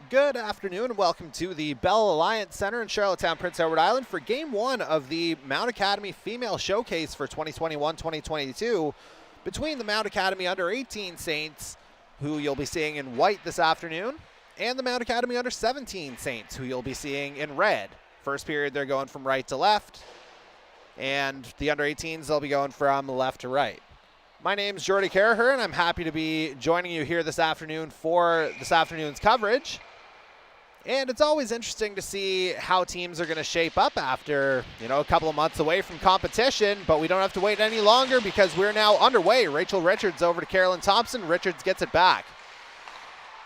Good afternoon and welcome to the Bell Alliance Center in Charlottetown, Prince Edward Island for Game 1 of the Mount Academy Female Showcase for 2021-2022 between the Mount Academy Under-18 Saints, who you'll be seeing in white this afternoon, and the Mount Academy Under-17 Saints, who you'll be seeing in red. First period, they're going from right to left, and the Under-18s, they'll be going from left to right. My name's Jordy Caraher, and I'm happy to be joining you here this afternoon for this afternoon's coverage. And it's always interesting to see how teams are going to shape up after, a couple of months away from competition, but we don't have to wait any longer because we're now underway. Rachel Richards over to Carolyn Thompson. Richards gets it back.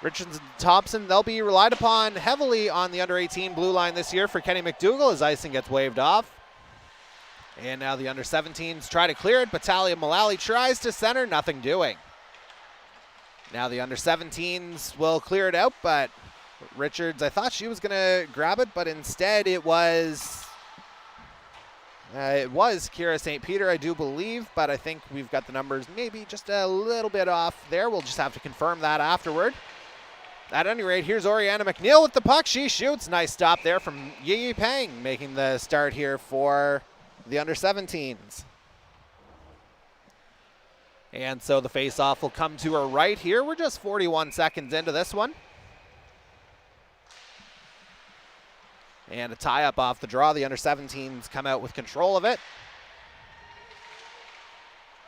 Richards and Thompson, they'll be relied upon heavily on the under-18 blue line this year for Kenny McDougall as icing gets waved off. And now the under-17s try to clear it, but Talia Mullally tries to center, nothing doing. Now the under-17s will clear it out, but Richards, I thought she was going to grab it, but instead it was Kira St. Peter, I do believe, but I think we've got the numbers maybe just a little bit off there. We'll just have to confirm that afterward. At any rate, here's Oriana McNeil with the puck. She shoots. Nice stop there from Yi Peng, making the start here for the under-17s. And so the face-off will come to her right here. We're just 41 seconds into this one. And a tie-up off the draw. The under-17s come out with control of it.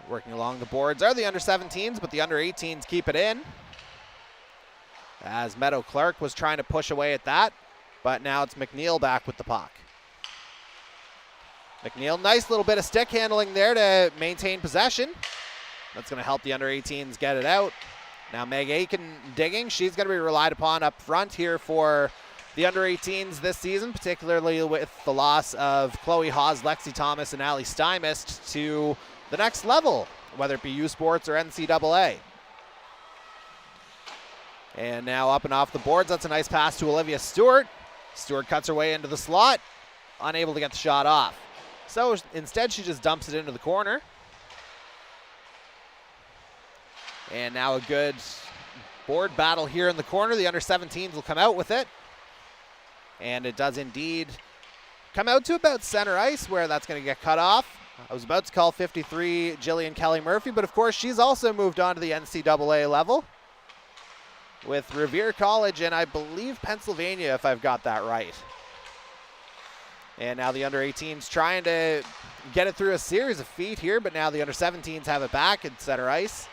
Working along the boards are the under-17s, but the under-18s keep it in. As Meadow Clark was trying to push away at that, but now it's McNeil back with the puck. McNeil, nice little bit of stick handling there to maintain possession. That's going to help the under-18s get it out. Now Meg Aiken digging. She's going to be relied upon up front here for the under-18s this season, particularly with the loss of Chloe Hawes, Lexi Thomas, and Allie Stymist to the next level, whether it be U Sports or NCAA. And now up and off the boards, that's a nice pass to Olivia Stewart. Stewart cuts her way into the slot, unable to get the shot off. So instead, she just dumps it into the corner. And now a good board battle here in the corner. The under-17s will come out with it. And it does indeed come out to about center ice where that's going to get cut off. I was about to call 53 Jillian Kelly Murphy, but of course she's also moved on to the NCAA level with Revere College and I believe Pennsylvania, if I've got that right. And now the under-18s trying to get it through a series of feet here, but now the under-17s have it back at center ice.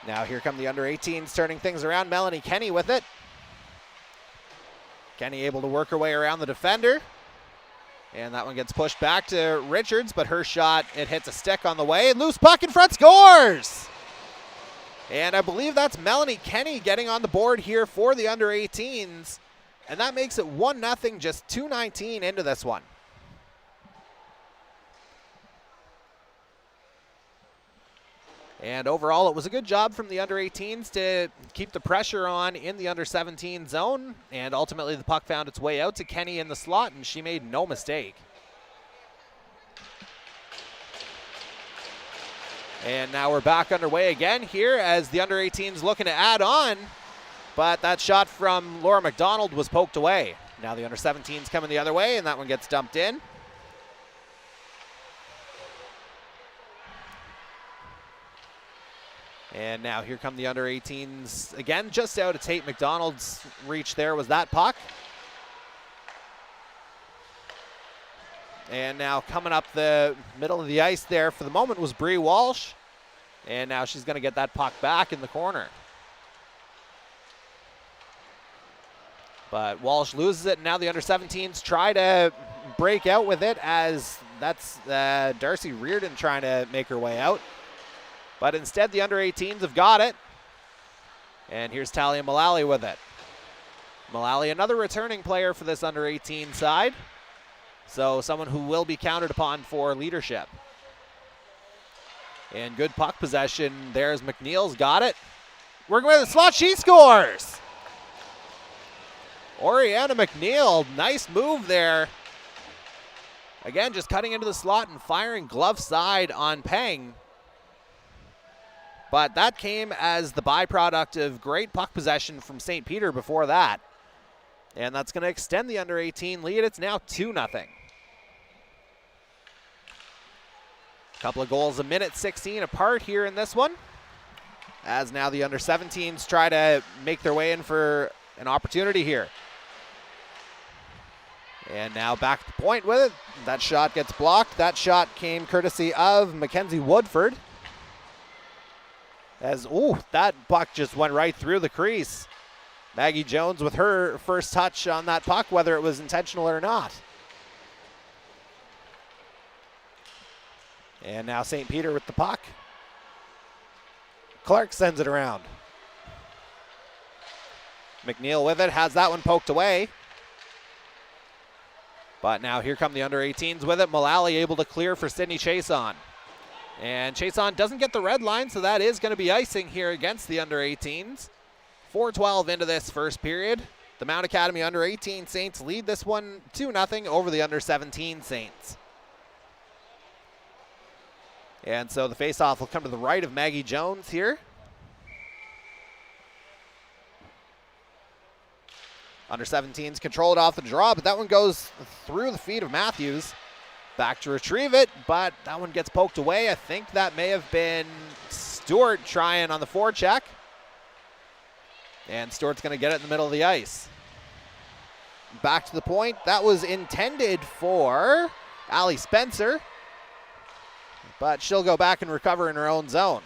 Now here come the under-18s turning things around. Melanie Kenny with it. Kenny able to work her way around the defender. And that one gets pushed back to Richards, but her shot, it hits a stick on the way. And loose puck in front, scores! And I believe that's Melanie Kenny getting on the board here for the under-18s. And that makes it 1-0, just 2:19 into this one. And overall, it was a good job from the under-18s to keep the pressure on in the under-17 zone. And ultimately, the puck found its way out to Kenny in the slot, and she made no mistake. And now we're back underway again here as the under-18s looking to add on. But that shot from Laura McDonald was poked away. Now the under-17s coming the other way, and that one gets dumped in. And now here come the under-18s again, just out of Tate McDonald's reach there was that puck. And now coming up the middle of the ice there for the moment was Bree Walsh. And now she's going to get that puck back in the corner. But Walsh loses it, and now the under-17s try to break out with it as that's Darcy Reardon trying to make her way out. But instead, the under-18s have got it. And here's Talia Mullally with it. Mullally, another returning player for this under-18 side. So someone who will be counted upon for leadership. And good puck possession. There's McNeil's got it. Working with the slot, she scores! Oriana McNeil, nice move there. Again, just cutting into the slot and firing glove side on Peng. But that came as the byproduct of great puck possession from St. Peter before that. And that's going to extend the under 18 lead. It's now 2-0. Couple of goals a minute 16 apart here in this one, as now the under 17s try to make their way in for an opportunity here. And now back to the point with it. That shot gets blocked. That shot came courtesy of Mackenzie Woodford. As, that puck just went right through the crease. Maggie Jones with her first touch on that puck, whether it was intentional or not. And now St. Peter with the puck. Clark sends it around. McNeil with it, has that one poked away. But now here come the under 18s with it. Mullally able to clear for Sydney Chason. And Chason doesn't get the red line, so that is going to be icing here against the under 18s. 4:12 into this first period. The Mount Academy under 18 Saints lead this one 2-0 over the under 17 Saints. And so the faceoff will come to the right of Maggie Jones here. Under 17s control it off the draw, but that one goes through the feet of Matthews. Back to retrieve it, but that one gets poked away. I think that may have been Stewart trying on the forecheck. And Stewart's going to get it in the middle of the ice. Back to the point. That was intended for Allie Spencer, but she'll go back and recover in her own zone.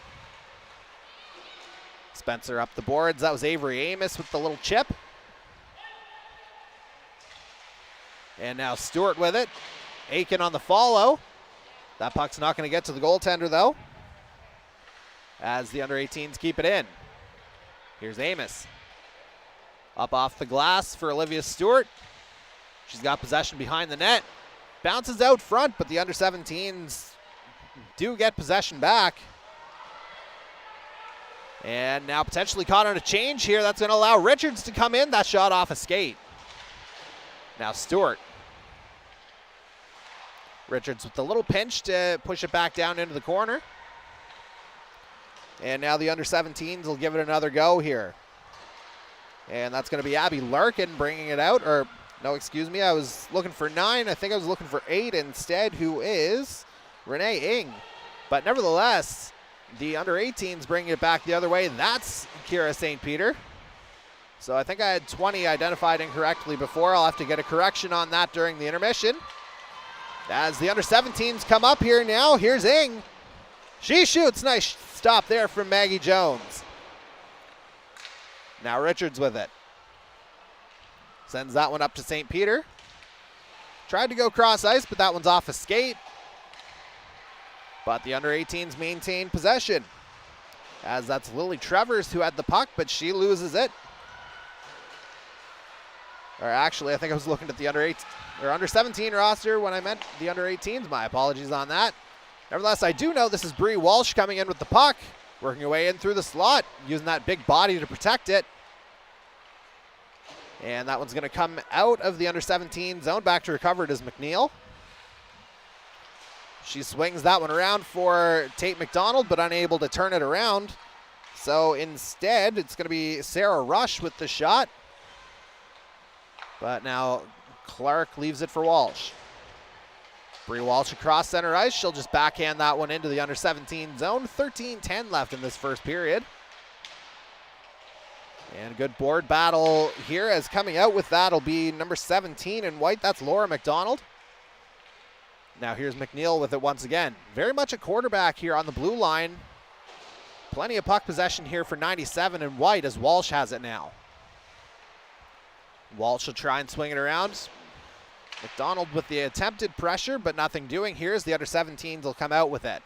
Spencer up the boards. That was Avery Amos with the little chip. And now Stewart with it. Aiken on the follow. That puck's not going to get to the goaltender, though, as the under 18s keep it in. Here's Amos. Up off the glass for Olivia Stewart. She's got possession behind the net. Bounces out front, but the under 17s do get possession back. And now potentially caught on a change here. That's going to allow Richards to come in. That shot off a skate. Now Stewart. Richards with the little pinch to push it back down into the corner. And now the under 17s will give it another go here. And that's going to be Abby Larkin bringing it out. Or, no, excuse me, I was looking for 9. I think I was looking for 8 instead, who is Renee Ing. But nevertheless, the under 18s bringing it back the other way. That's Kira St. Peter. So I think I had 20 identified incorrectly before. I'll have to get a correction on that during the intermission. As the under 17s come up here now, here's Ing. She shoots. Nice stop there from Maggie Jones. Now Richards with it. Sends that one up to St. Peter. Tried to go cross ice, but that one's off a skate. But the under 18s maintain possession, as that's Lily Trevors who had the puck, but she loses it. Or actually, I think I was looking at the under 17 roster when I meant the under 18s. My apologies on that. Nevertheless, I do know this is Bree Walsh coming in with the puck, working her way in through the slot, using that big body to protect it. And that one's going to come out of the under 17 zone. Back to recover it is McNeil. She swings that one around for Tate McDonald, but unable to turn it around. So instead, it's going to be Sarah Rush with the shot. But now Clark leaves it for Walsh. Bree Walsh across center ice. She'll just backhand that one into the under 17 zone. 13-10 left in this first period. And a good board battle here, as coming out with that will be number 17 in white. That's Laura McDonald. Now here's McNeil with it once again. Very much a quarterback here on the blue line. Plenty of puck possession here for 97 in white, as Walsh has it now. Walsh will try and swing it around. McDonald with the attempted pressure, but nothing doing. Here's the under 17s will come out with it.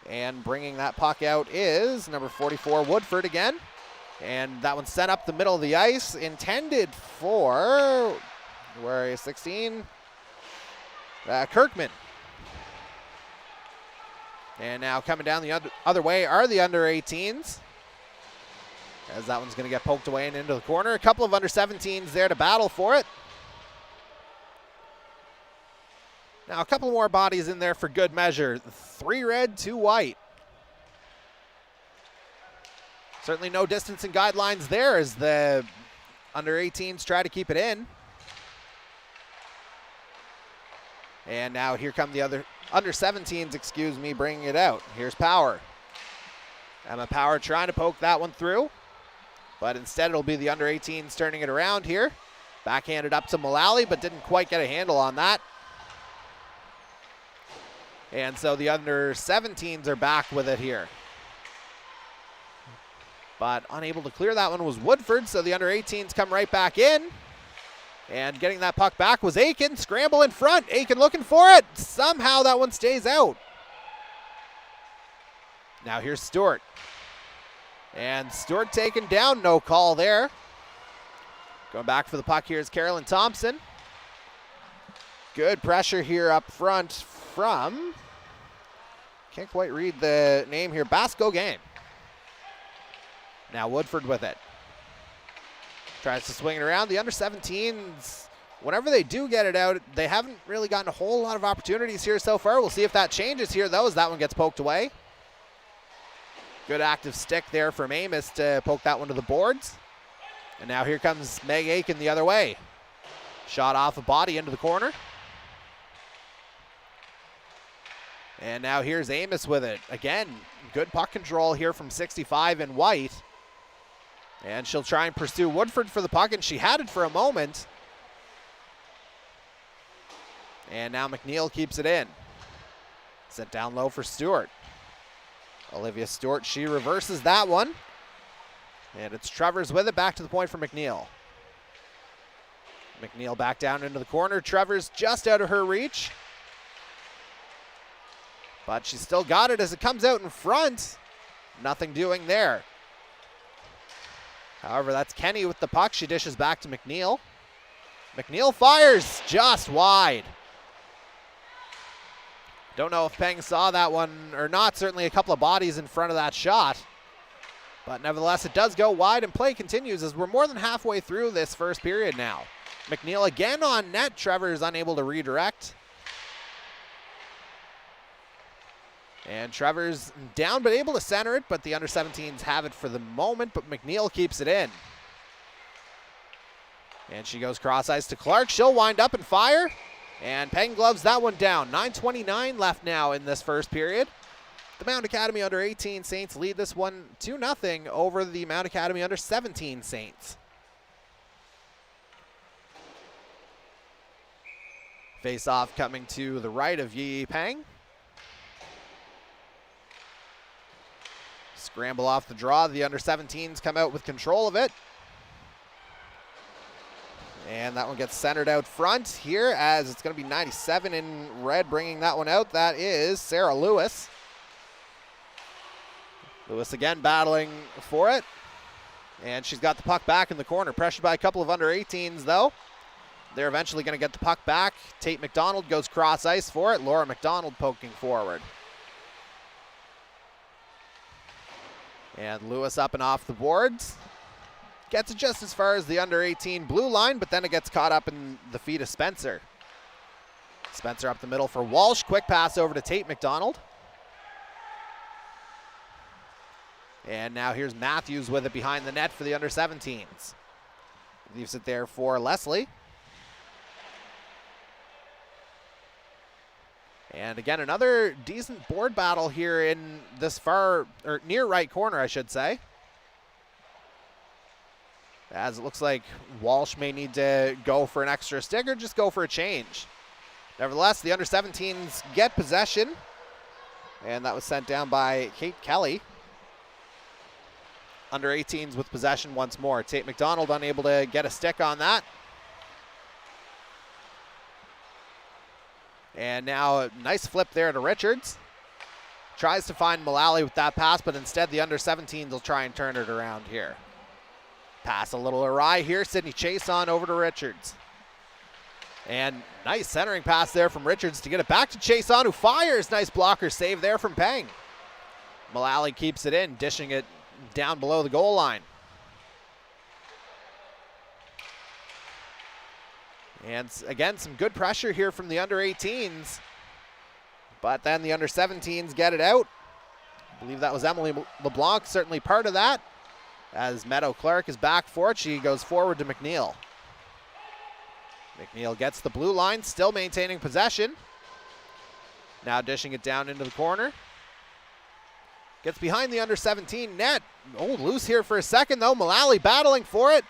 And bringing that puck out is number 44, Woodford again. And that one's sent up the middle of the ice, intended for, where is 16? Kirkman. And now coming down the other way are the under 18s, as that one's going to get poked away and into the corner. A couple of under 17s there to battle for it. Now a couple more bodies in there for good measure. 3 red, 2 white. Certainly no distancing guidelines there as the under 18s try to keep it in. And now here come the other under 17s, bringing it out. Here's Power. Emma Power trying to poke that one through, but instead it'll be the under 18s turning it around here. Backhanded up to Mullally, but didn't quite get a handle on that. And so the under 17s are back with it here. But unable to clear that one was Woodford, so the under 18s come right back in. And getting that puck back was Aiken. Scramble in front. Aiken looking for it. Somehow that one stays out. Now here's Stewart. And Stewart taken down. No call there. Going back for the puck here is Carolyn Thompson. Good pressure here up front from, can't quite read the name here, Basco Game. Now Woodford with it. Tries to swing it around. The under 17s, whenever they do get it out, they haven't really gotten a whole lot of opportunities here so far. We'll see if that changes here, though, as that one gets poked away. Good active stick there from Amos to poke that one to the boards. And now here comes Meg Aiken the other way. Shot off a body into the corner. And now here's Amos with it. Again, good puck control here from 65 in white. And she'll try and pursue Woodford for the puck, and she had it for a moment. And now McNeil keeps it in. Set down low for Stewart. Olivia Stewart, she reverses that one. And it's Trevors with it, back to the point for McNeil. McNeil back down into the corner. Trevors just out of her reach. But she's still got it as it comes out in front. Nothing doing there. However, that's Kenny with the puck. She dishes back to McNeil. McNeil fires just wide. Don't know if Peng saw that one or not. Certainly a couple of bodies in front of that shot. But nevertheless, it does go wide, and play continues as we're more than halfway through this first period now. McNeil again on net. Trevor is unable to redirect. And Trevor's down but able to center it, but the under 17s have it for the moment, but McNeil keeps it in. And she goes cross ice to Clark. She'll wind up and fire. And Peng gloves that one down. 9:29 left now in this first period. The Mount Academy under 18 Saints lead this one 2-0 over the Mount Academy under 17 Saints. Face off coming to the right of Yi Peng. Scramble off the draw. The under 17s come out with control of it. And that one gets centered out front here as it's going to be 97 in red bringing that one out. That is Sarah Lewis. Lewis again battling for it. And she's got the puck back in the corner. Pressured by a couple of under 18s though. They're eventually going to get the puck back. Tate McDonald goes cross ice for it. Laura McDonald poking forward. And Lewis up and off the boards. Gets it just as far as the under 18 blue line, but then it gets caught up in the feet of Spencer. Spencer up the middle for Walsh. Quick pass over to Tate McDonald. And now here's Matthews with it behind the net for the under 17s. Leaves it there for Leslie. And again, another decent board battle here in this far, or near right corner, I should say. As it looks like Walsh may need to go for an extra stick or just go for a change. Nevertheless, the under 17s get possession. And that was sent down by Kate Kelly. Under 18s with possession once more. Tate McDonald unable to get a stick on that. And now a nice flip there to Richards. Tries to find Mullally with that pass, but instead the under 17s will try and turn it around here. Pass a little awry here. Sydney Chase on over to Richards. And nice centering pass there from Richards to get it back to Chase on, who fires. Nice blocker save there from Peng. Mullally keeps it in, dishing it down below the goal line. And again, some good pressure here from the under 18s. But then the under 17s get it out. I believe that was Emily LeBlanc, certainly part of that. As Meadow Clark is back for it, she goes forward to McNeil. McNeil gets the blue line, still maintaining possession. Now dishing it down into the corner. Gets behind the under 17 net. Oh, loose here for a second though. Mullally battling for it.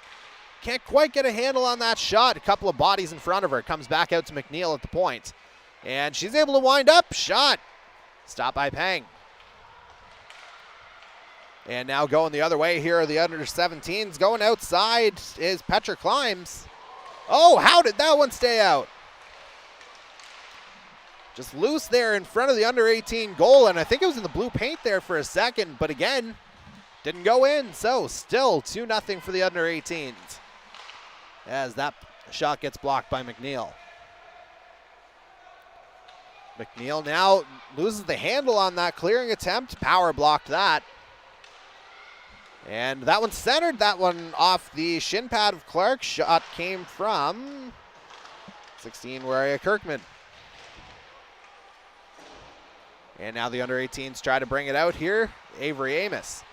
Can't quite get a handle on that shot. A couple of bodies in front of her. Comes back out to McNeil at the point. And she's able to wind up. Shot. Stopped by Peng. And now going the other way here are the under 17s. Going outside is Petra Climbs. Oh, how did that one stay out? Just loose there in front of the under 18 goal, and I think it was in the blue paint there for a second, but again, didn't go in, so still 2-0 for the under 18s. As that shot gets blocked by McNeil. McNeil now loses the handle on that clearing attempt. Power blocked that. And that one centered, that one off the shin pad of Clark. Shot came from 16, Waria Kirkman. And now the under 18s try to bring it out here. Avery Amos.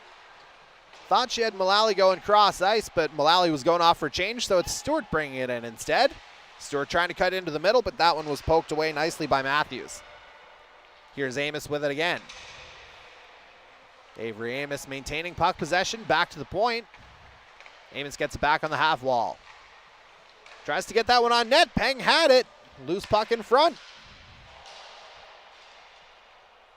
Thought she had Mullally going cross ice, but Mullally was going off for change, so it's Stewart bringing it in instead. Stewart trying to cut into the middle, but that one was poked away nicely by Matthews. Here's Amos with it again. Avery Amos maintaining puck possession, back to the point. Amos gets it back on the half wall. Tries to get that one on net. Peng had it. Loose puck in front.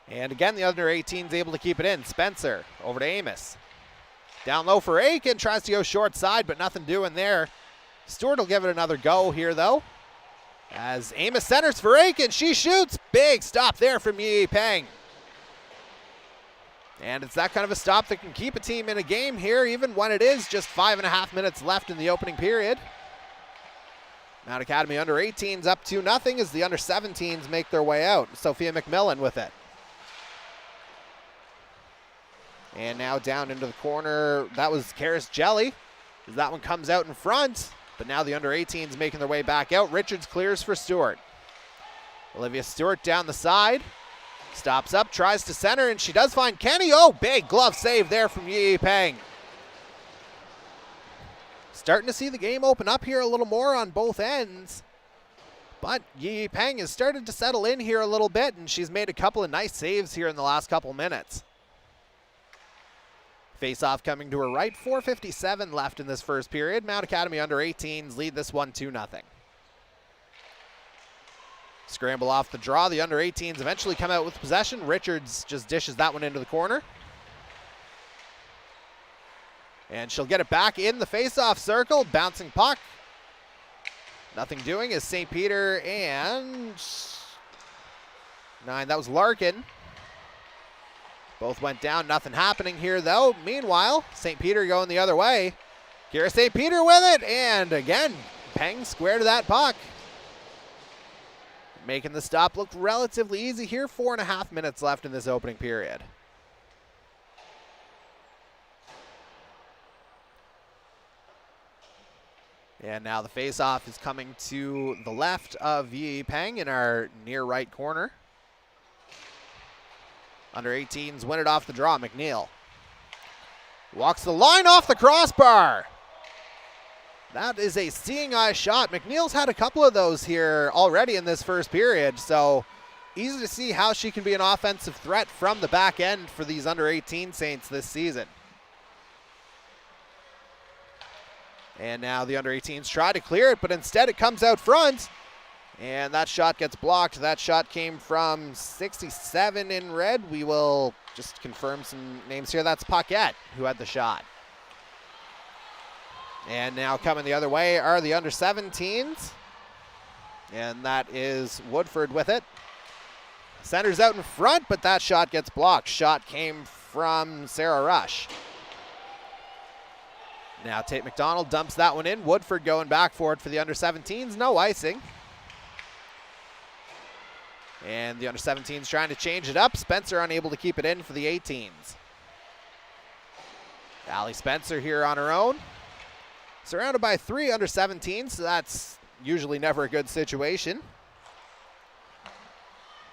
And again, the under 18's able to keep it in. Spencer over to Amos. Down low for Aiken. Tries to go short side, but nothing doing there. Stewart will give it another go here, though. As Amos centers for Aiken. She shoots. Big stop there from Yi Peng. And it's that kind of a stop that can keep a team in a game here, even when it is just 5.5 minutes left in the opening period. Mount Academy under 18's up 2-0 as the under 17's make their way out. Sophia McMillan with it. And now down into the corner, that was Karis Jelly, as that one comes out in front. But now the under 18's making their way back out. Richards clears for Stewart. Olivia Stewart down the side. Stops up, tries to center, and she does find Kenny. Oh, big glove save there from Yi Peng. Starting to see the game open up here a little more on both ends. But Yi Peng has started to settle in here a little bit, and she's made a couple of nice saves here in the last couple minutes. Face-off coming to her right. 4:57 left in this first period. Mount Academy under 18s lead this one 2-0. Scramble off the draw. The under 18s eventually come out with possession. Richards just dishes that one into the corner. And she'll get it back in the face-off circle. Bouncing puck. Nothing doing is St. Peter and 9. That was Larkin. Both went down. Nothing happening here, though. Meanwhile, St. Peter going the other way. Kira St. Peter with it. And again, Peng square to that puck. Making the stop look relatively easy here. 4.5 minutes left in this opening period. And now the face-off is coming to the left of Yi Peng in our near right corner. Under 18s win it off the draw. McNeil walks the line off the crossbar. That is a seeing eye shot. McNeil's had a couple of those here already in this first period, so easy to see how she can be an offensive threat from the back end for these under 18 Saints this season. And now the under 18s try to clear it, but instead it comes out front. And that shot gets blocked. That shot came from 67 in red. We will just confirm some names here. That's Paquette who had the shot. And now coming the other way are the under 17s. And that is Woodford with it. Centers out in front, but that shot gets blocked. Shot came from Sarah Rush. Now Tate McDonald dumps that one in. Woodford going back for it for the under 17s. No icing. And the under 17s trying to change it up. Spencer unable to keep it in for the 18s. Allie Spencer here on her own. Surrounded by 3 under 17s, so that's usually never a good situation.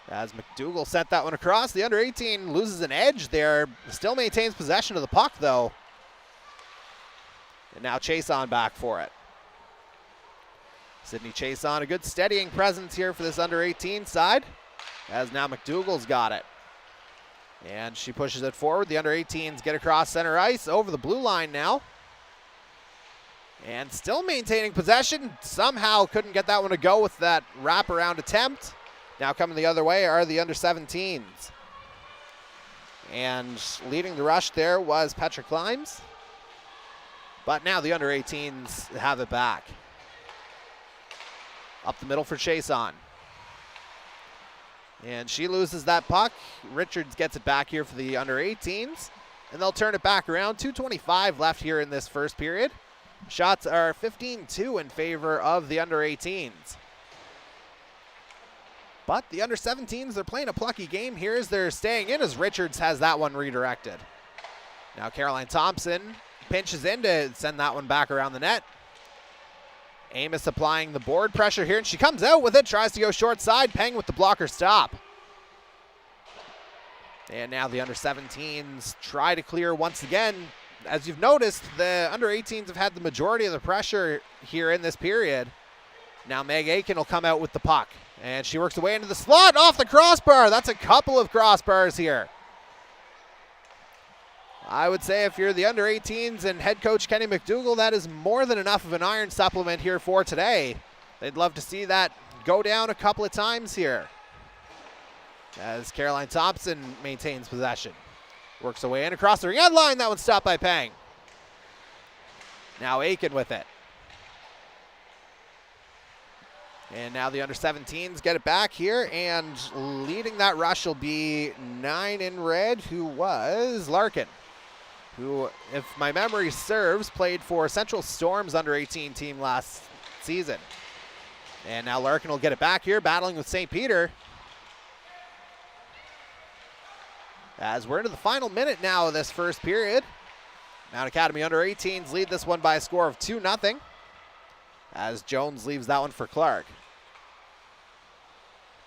As McDougall sent that one across, the under 18 loses an edge there. Still maintains possession of the puck, though. And now Chason back for it. Sydney Chason, a good steadying presence here for this under 18 side, as now McDougall's got it. And she pushes it forward. The under 18s get across center ice over the blue line now. And still maintaining possession. Somehow couldn't get that one to go with that wraparound attempt. Now coming the other way are the under 17s. And leading the rush there was Petra Klimes. But now the under 18s have it back. Up the middle for Chason. And she loses that puck. Richards gets it back here for the under 18s. And they'll turn it back around. 2:25 left here in this first period. Shots are 15-2 in favor of the under 18s. But the under 17s, they're playing a plucky game here as they're staying in as Richards has that one redirected. Now Caroline Thompson pinches in to send that one back around the net. Amos applying the board pressure here, and she comes out with it, tries to go short side. Peng with the blocker stop. And now the under 17s try to clear once again. As you've noticed, the under 18s have had the majority of the pressure here in this period. Now Meg Aiken will come out with the puck, and she works away into the slot off the crossbar. That's a couple of crossbars here. I would say if you're the under 18s and head coach Kenny McDougall, that is more than enough of an iron supplement here for today. They'd love to see that go down a couple of times here. As Caroline Thompson maintains possession. Works away and across the ring end line. That one's stopped by Peng. Now Aiken with it. And now the under 17s get it back here, and leading that rush will be 9 in red, who was Larkin, who, if my memory serves, played for Central Storm's under 18 team last season. And now Larkin will get it back here, battling with St. Peter. As we're into the final minute now of this first period. Mount Academy under 18s lead this one by a score of 2-0. As Jones leaves that one for Clark.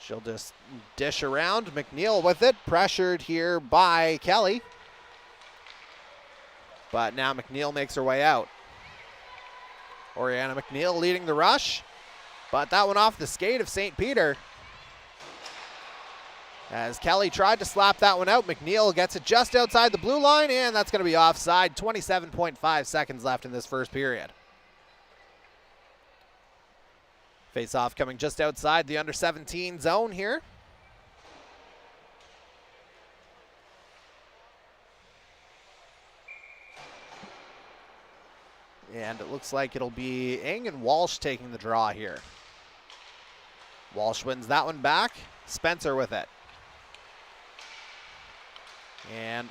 She'll just dish around. McNeil with it, pressured here by Kelly. But now McNeil makes her way out. Oriana McNeil leading the rush. But that one off the skate of St. Peter. As Kelly tried to slap that one out, McNeil gets it just outside the blue line, and that's going to be offside. 27.5 seconds left in this first period. Face-off coming just outside the under 17 zone here. And it looks like it'll be Ing and Walsh taking the draw here. Walsh wins that one back. Spencer with it. And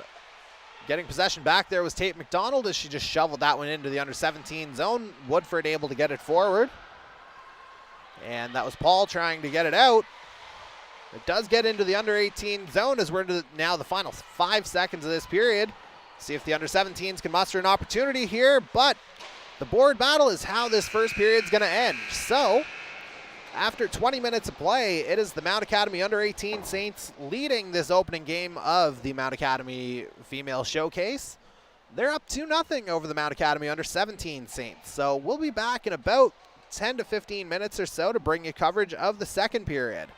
getting possession back there was Tate McDonald as she just shoveled that one into the under 17 zone. Woodford able to get it forward. And that was Paul trying to get it out. It does get into the under 18 zone as we're into now the final 5 seconds of this period. See if the under 17s can muster an opportunity here, but the board battle is how this first period is going to end. So, after 20 minutes of play, it is the Mount Academy under 18 Saints leading this opening game of the Mount Academy Female Showcase. They're up 2-0 over the Mount Academy under 17 Saints. So we'll be back in about 10 to 15 minutes or so to bring you coverage of the second period.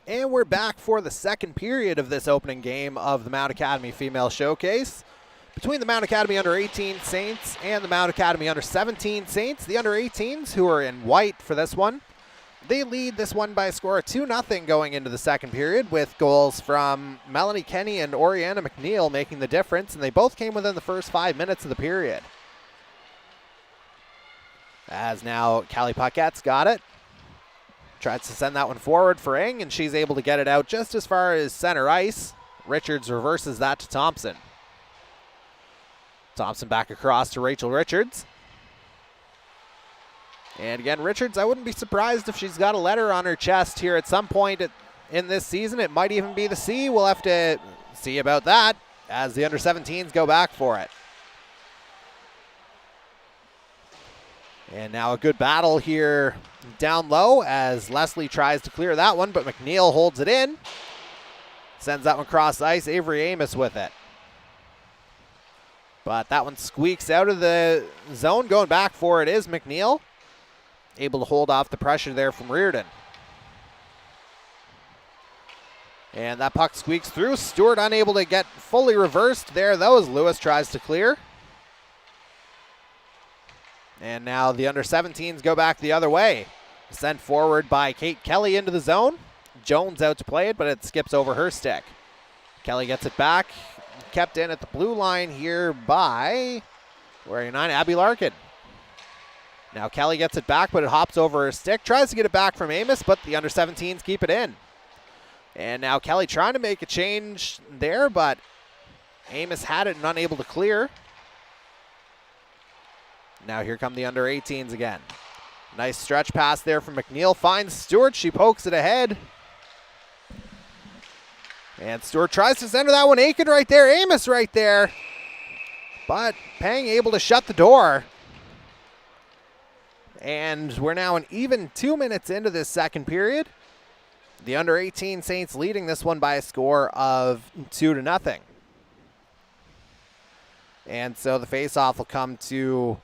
And we're back for the second period of this opening game of the Mount Academy Female Showcase. Between the Mount Academy Under-18 Saints and the Mount Academy Under-17 Saints, the Under-18s, who are in white for this one, they lead this one by a score of 2-0 going into the second period, with goals from Melanie Kenny and Oriana McNeil making the difference, and they both came within the first 5 minutes of the period. As now Callie Paquette's got it. Tries to send that one forward for Eng, and she's able to get it out just as far as center ice. Richards reverses that to Thompson. Thompson back across to Rachel Richards. And again, Richards, I wouldn't be surprised if she's got a letter on her chest here at some point in this season. It might even be the C. We'll have to see about that as the Under-17s go back for it. And now a good battle here down low as Leslie tries to clear that one, but McNeil holds it in. Sends that one across ice. Avery Amos with it. But that one squeaks out of the zone. Going back for it is McNeil. Able to hold off the pressure there from Reardon. And that puck squeaks through. Stewart unable to get fully reversed there, though, as Lewis tries to clear. And now the Under-17s go back the other way. Sent forward by Kate Kelly into the zone. Jones out to play it, but it skips over her stick. Kelly gets it back. Kept in at the blue line here by, wearing 9, Abby Larkin. Now Kelly gets it back, but it hops over her stick. Tries to get it back from Amos, but the Under-17s keep it in. And now Kelly trying to make a change there, but Amos had it and unable to clear. Now here come the Under-18s again. Nice stretch pass there from McNeil. Finds Stewart. She pokes it ahead. And Stewart tries to center that one. Aiken right there. Amos right there. But Pang able to shut the door. And we're now an even 2 minutes into this second period. The Under-18 Saints leading this one by a score of 2-0. And so the faceoff will come to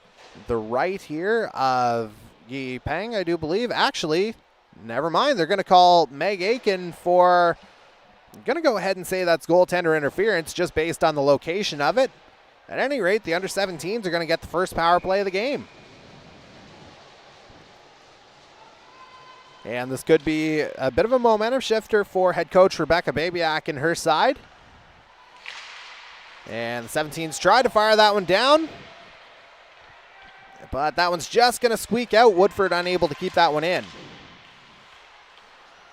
the right here of Yi Peng, I do believe. Actually, never mind. They're going to call Meg Aiken for, I'm going to go ahead and say that's goaltender interference just based on the location of it. At any rate, the Under-17s are going to get the first power play of the game. And this could be a bit of a momentum shifter for head coach Rebecca Babiak and her side. And the 17s try to fire that one down. But that one's just going to squeak out. Woodford unable to keep that one in.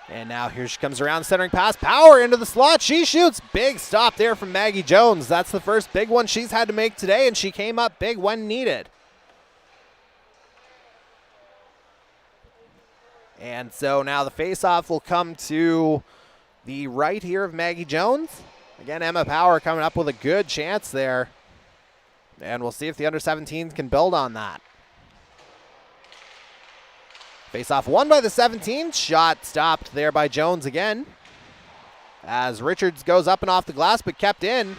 And now here she comes around, centering pass. Power into the slot. She shoots. Big stop there from Maggie Jones. That's the first big one she's had to make today, and she came up big when needed. And so now the faceoff will come to the right here of Maggie Jones. Again, Emma Power coming up with a good chance there. And we'll see if the Under-17s can build on that. Face-off won by the 17s. Shot stopped there by Jones again. As Richards goes up and off the glass, but kept in.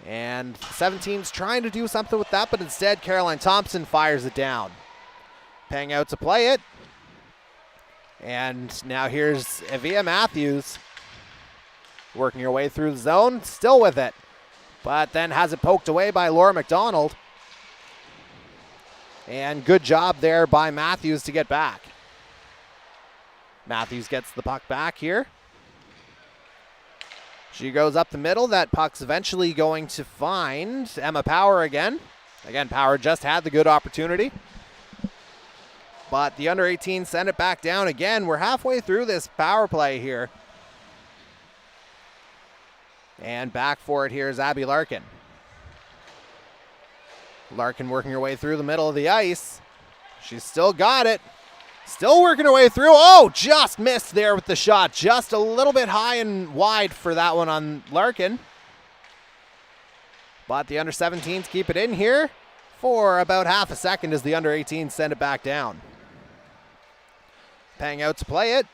And the 17s trying to do something with that, but instead Caroline Thompson fires it down. Pang out to play it. And now here's Evia Matthews. Working her way through the zone, still with it. But then has it poked away by Laura McDonald. And good job there by Matthews to get back. Matthews gets the puck back here. She goes up the middle. That puck's eventually going to find Emma Power again. Again, Power just had the good opportunity. But the Under-18 send it back down again. We're halfway through this power play here. And back for it here is Abby Larkin. Larkin working her way through the middle of the ice. She's still got it. Still working her way through. Oh, just missed there with the shot. Just a little bit high and wide for that one on Larkin. But the Under-17s keep it in here for about half a second as the Under-18s send it back down. Pang out to play it.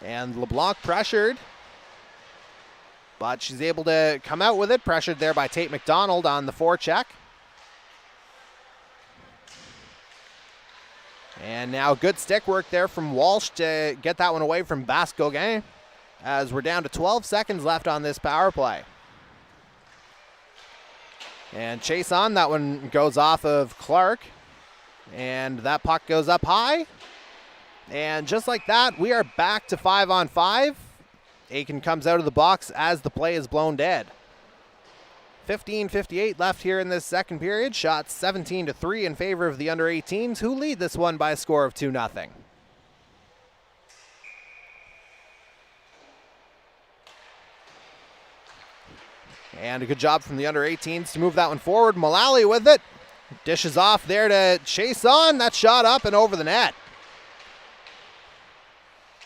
And LeBlanc pressured. But she's able to come out with it. Pressured there by Tate McDonald on the forecheck. And now good stick work there from Walsh to get that one away from Bascoguin, as we're down to 12 seconds left on this power play. And chase on, that one goes off of Clark. And that puck goes up high. And just like that, we are back to 5-on-5. Aiken comes out of the box as the play is blown dead. 15:58 left here in this second period. Shots 17-3 in favor of the under-18s, who lead this one by a score of 2-0. And a good job from the under-18s to move that one forward. Mullally with it. Dishes off there to chase on. That shot up and over the net.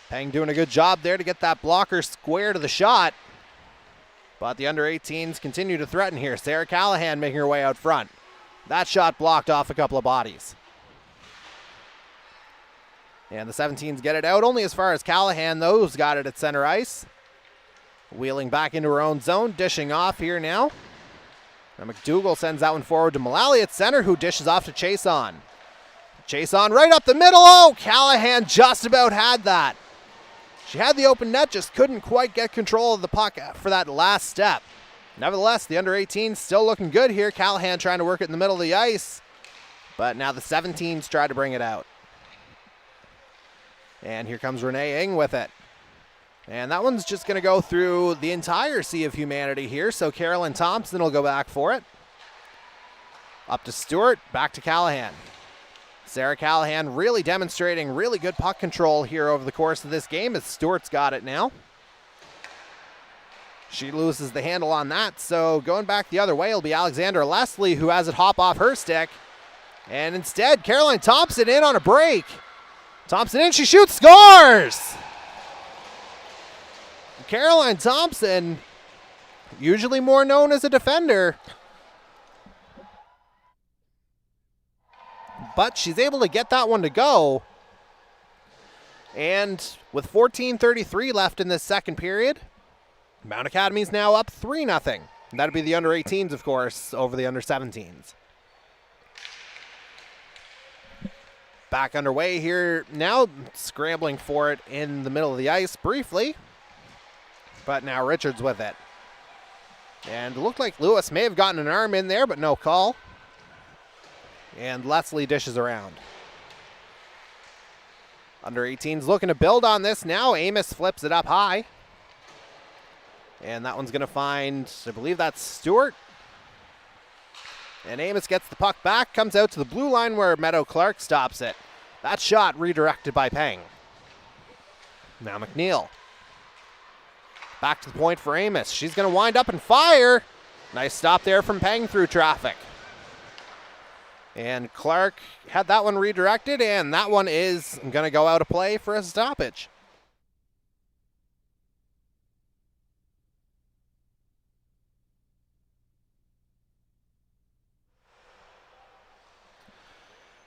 Peng doing a good job there to get that blocker square to the shot. But the under-18s continue to threaten here. Sarah Callahan making her way out front. That shot blocked off a couple of bodies. And the 17s get it out only as far as Callahan, though, who's got it at center ice. Wheeling back into her own zone, dishing off here now. And McDougall sends that one forward to Mullally at center, who dishes off to Chason. Chason right up the middle. Oh, Callahan just about had that. She had the open net, just couldn't quite get control of the puck for that last step. Nevertheless, the under-18s still looking good here. Callahan trying to work it in the middle of the ice. But now the 17s try to bring it out. And here comes Renee Ing with it. And that one's just going to go through the entire Sea of Humanity here. So Carolyn Thompson will go back for it. Up to Stewart, back to Callahan. Sarah Callahan really demonstrating really good puck control here over the course of this game as Stewart's got it now. She loses the handle on that, so going back the other way will be Alexandra Leslie, who has it hop off her stick. And instead, Caroline Thompson in on a break. Thompson in, she shoots, scores! Caroline Thompson, usually more known as a defender, but she's able to get that one to go. And with 14:33 left in this second period, Mount Academy's now up 3-0. That'd be the under-18s, of course, over the under-17s. Back underway here now, scrambling for it in the middle of the ice briefly. But now Richards with it. And it looked like Lewis may have gotten an arm in there, but no call. And Leslie dishes around. Under-18s looking to build on this now. Amos flips it up high. And that one's going to find, I believe that's Stewart. And Amos gets the puck back, comes out to the blue line where Meadow Clark stops it. That shot redirected by Peng. Now McNeil. Back to the point for Amos. She's going to wind up and fire. Nice stop there from Peng through traffic. And Clark had that one redirected, and that one is going to go out of play for a stoppage.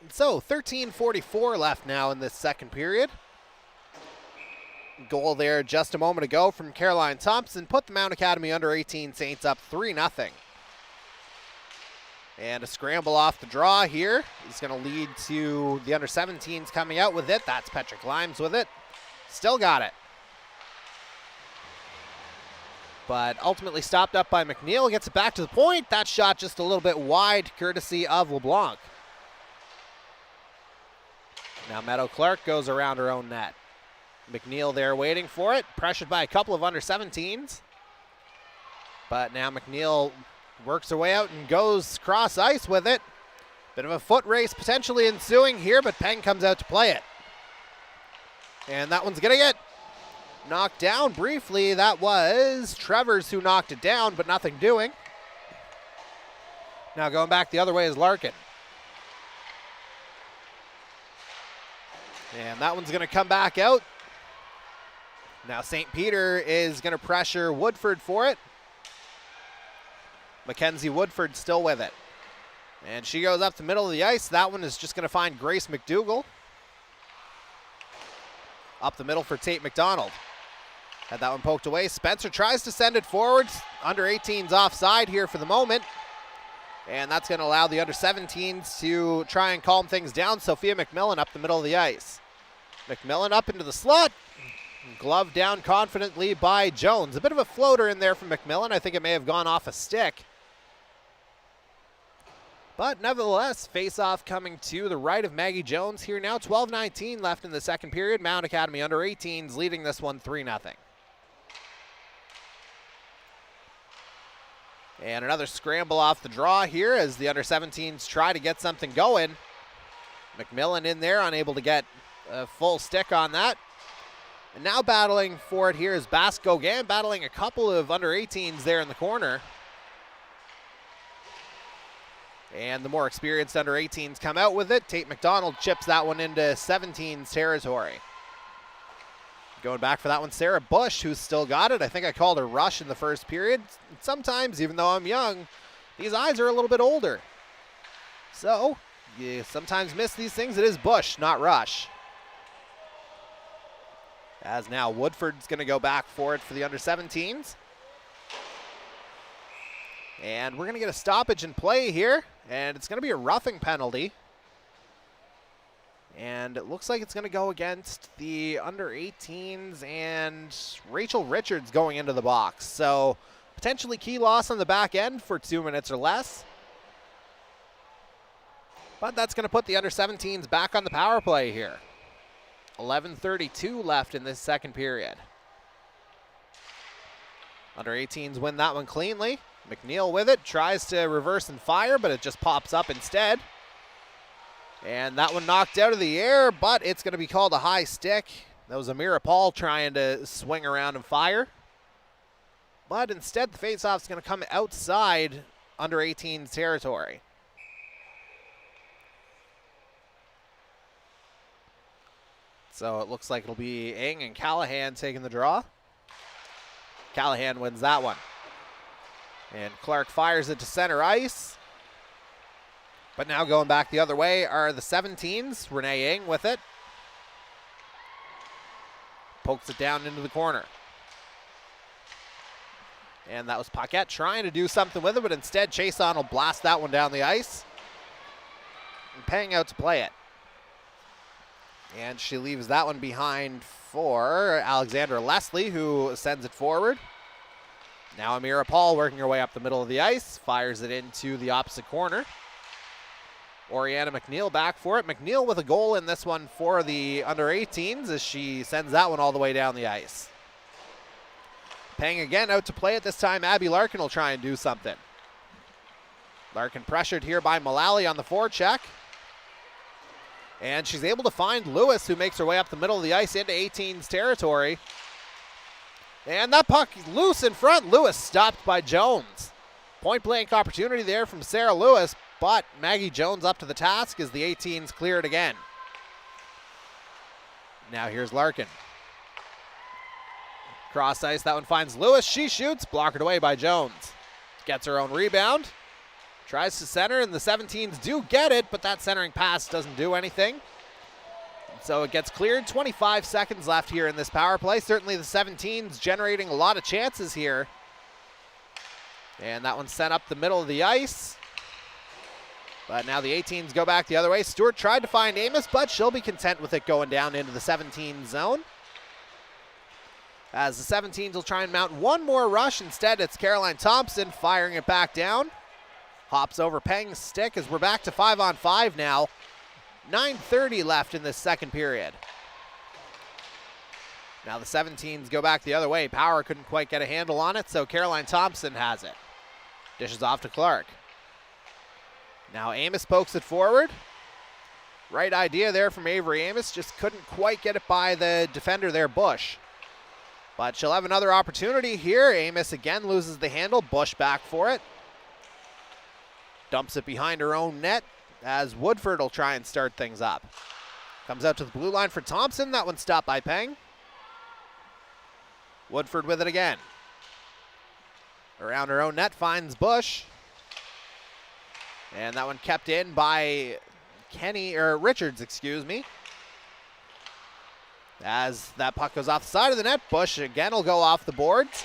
So 13:44 left now in this second period. Goal there just a moment ago from Caroline Thompson put the Mount Academy under-18 Saints up 3-0. And a scramble off the draw here is going to lead to the under-17s coming out with it. That's Patrick Limes with it. Still got it. But ultimately stopped up by McNeil. Gets it back to the point. That shot just a little bit wide, courtesy of LeBlanc. Now Meadow Clark goes around her own net. McNeil there waiting for it. Pressured by a couple of under-17s. But now McNeil works her way out and goes cross ice with it. Bit of a foot race potentially ensuing here, but Peng comes out to play it. And that one's going to get knocked down briefly. That was Trevors who knocked it down, but nothing doing. Now going back the other way is Larkin. And that one's going to come back out. Now St. Peter is going to pressure Woodford for it. Mackenzie Woodford still with it. And she goes up the middle of the ice. That one is just going to find Grace McDougall. Up the middle for Tate McDonald. Had that one poked away. Spencer tries to send it forward. Under-18's offside here for the moment. And that's going to allow the under-17s to try and calm things down. Sophia McMillan up the middle of the ice. McMillan up into the slot. Glove down confidently by Jones. A bit of a floater in there from McMillan. I think it may have gone off a stick. But nevertheless, face-off coming to the right of Maggie Jones here now. 12:19 left in the second period. Mount Academy under-18s leading this one 3-0. And another scramble off the draw here as the under-17s try to get something going. McMillan in there, unable to get a full stick on that. And now battling for it here is Basque Gauguin, battling a couple of under-18s there in the corner. And the more experienced under-18s come out with it. Tate McDonald chips that one into 17's territory. Going back for that one, Sarah Bush, who's still got it. I think I called her Rush in the first period. Sometimes, even though I'm young, these eyes are a little bit older. So, you sometimes miss these things. It is Bush, not Rush. As now Woodford's going to go back for it for the under-17s. And we're going to get a stoppage in play here, and it's going to be a roughing penalty. And it looks like it's going to go against the under-18s and Rachel Richards going into the box. So potentially key loss on the back end for 2 minutes or less. But that's going to put the under-17s back on the power play here. 11:32 left in this second period. Under-18s win that one cleanly. McNeil with it, tries to reverse and fire, but it just pops up instead. And that one knocked out of the air, but it's going to be called a high stick. That was Amira Paul trying to swing around and fire. But instead, the faceoff's going to come outside under-18's territory. So it looks like it'll be Ing and Callahan taking the draw. Callahan wins that one. And Clark fires it to center ice. But now going back the other way are the 17s. Renee Ing with it. Pokes it down into the corner. And that was Paquette trying to do something with it, but instead Chason will blast that one down the ice. And Pang out to play it. And she leaves that one behind for Alexandra Leslie, who sends it forward. Now Amira Paul working her way up the middle of the ice, fires it into the opposite corner. Oriana McNeil back for it. McNeil with a goal in this one for the under-18s as she sends that one all the way down the ice. Pang again out to play it. This time Abby Larkin will try and do something. Larkin pressured here by Mullally on the forecheck. And she's able to find Lewis, who makes her way up the middle of the ice into 18's territory. And that puck loose in front. Lewis stopped by Jones. Point blank opportunity there from Sarah Lewis, but Maggie Jones up to the task as the 18s clear it again. Now here's Larkin. Cross ice, that one finds Lewis. She shoots, blockered away by Jones. Gets her own rebound. Tries to center, and the 17s do get it, but that centering pass doesn't do anything. So it gets cleared. 25 seconds left here in this power play. Certainly the 17s generating a lot of chances here. And that one sent up the middle of the ice. But now the 18s go back the other way. Stewart tried to find Amos, but she'll be content with it going down into the 17 zone. As the 17s will try and mount one more rush. Instead, it's Caroline Thompson firing it back down. Hops over Peng's stick as we're back to 5-on-5 now. 9:30 left in this second period. Now the 17s go back the other way. Power couldn't quite get a handle on it, so Caroline Thompson has it. Dishes off to Clark. Now Amos pokes it forward. Right idea there from Avery Amos, just couldn't quite get it by the defender there, Bush. But she'll have another opportunity here. Amos again loses the handle. Bush back for it. Dumps it behind her own net as Woodford will try and start things up. Comes out to the blue line for Thompson. That one stopped by Peng. Woodford with it again. Around her own net finds Bush. And that one kept in by Richards, excuse me. As that puck goes off the side of the net, Bush again will go off the boards.